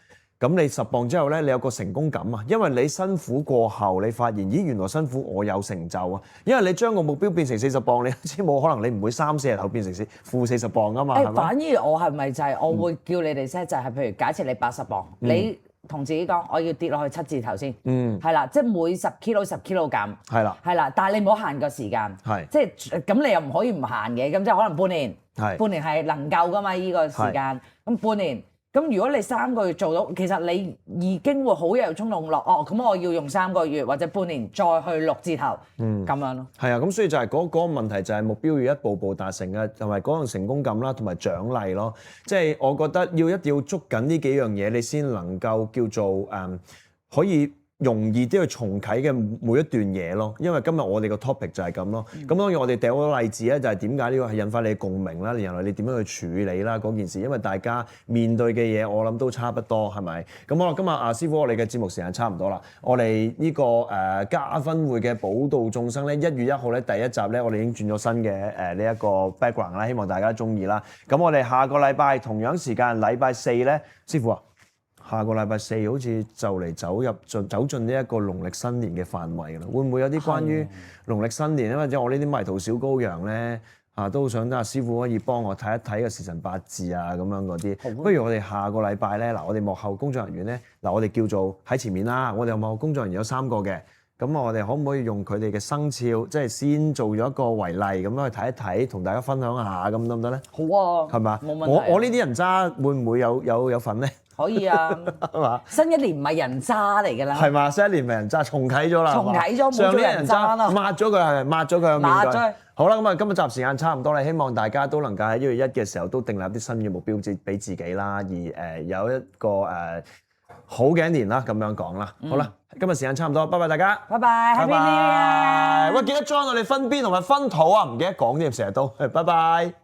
[SPEAKER 1] 咁你10磅之後咧，你有個成功感啊，因為你辛苦過後，你發現咦原來辛苦我有成就啊，因為你將個目標變成40磅，你知冇可能你唔會3-4日後變成負40磅噶嘛，係咪？
[SPEAKER 2] 反而我係咪就係我會叫你哋 set 就係譬如假設你80磅，你同自己講我要跌落去7字頭先，係啦，即係每10 kilo 10 kilo 減，係啦，但係你唔好限個時間，即係咁你又唔可以唔限嘅，咁即係可能半年係能夠噶嘛呢個時間，咁半年。咁如果你3個月做到，其實你已經會好有衝動落咁我要用3個月或者半年再去6字頭，咁樣咯。係
[SPEAKER 1] 啊，咁所以就係嗰個問題就係目標要一步步達成嘅，同埋嗰種成功感啦，同埋獎勵咯。即係我覺得一定要捉緊呢幾樣嘢，你先能夠叫做可以容易啲去重啟嘅每一段嘢咯，因為今日我哋個 topic 就係咁咯。咁當然我哋掟好多例子咧，就係點解呢個係引發你嘅共鳴啦，然後你點樣去處理啦嗰件事，因為大家面對嘅嘢我諗都差不多，係咪？咁好啦，今日師傅我哋嘅節目時間差唔多啦，我哋呢個加分會嘅寶道眾生咧1月1號咧第一集咧，我哋已經轉咗新嘅呢一個 background 啦，希望大家中意啦。咁我哋下個禮拜同樣時間禮拜4咧，師傅啊。下個禮拜4好似就嚟走進呢一個農曆新年嘅範圍啦，會唔會有啲關於農曆新年咧，或者我呢啲迷途小羔羊咧都好想睇下師傅可以幫我睇一睇個時辰八字啊咁樣嗰啲。不如我哋下個禮拜咧，嗱我哋幕後工作人員咧，嗱我哋叫做喺前面啦，我哋幕後工作人員有3個嘅，咁我哋可唔可以用佢哋嘅生肖，即係先做咗一個為例咁樣去睇一睇，同大家分享下咁得唔得咧？
[SPEAKER 2] 好啊，
[SPEAKER 1] 係嘛？
[SPEAKER 2] 冇問題。
[SPEAKER 1] 我呢啲人渣會唔會有份咧？
[SPEAKER 2] 可以啊，係嘛？新一年唔係人渣嚟㗎啦，
[SPEAKER 1] 係嘛？新一年唔係人渣，重啟咗啦，
[SPEAKER 2] 重啟咗冇咗人渣啦，
[SPEAKER 1] 抹咗佢係抹咗佢個面具。
[SPEAKER 2] 咗。
[SPEAKER 1] 好啦，咁啊，今日集時間差唔多啦，希望大家都能夠喺1月1嘅時候都訂立啲新嘅目標俾自己啦，而有一個好嘅一年啦，咁樣講啦。好啦，今日時間差唔多，拜拜大家，
[SPEAKER 2] 拜拜，
[SPEAKER 1] 拜拜。喂，記得 join 我哋分邊同埋分土啊，唔記得講添，成日都，拜拜。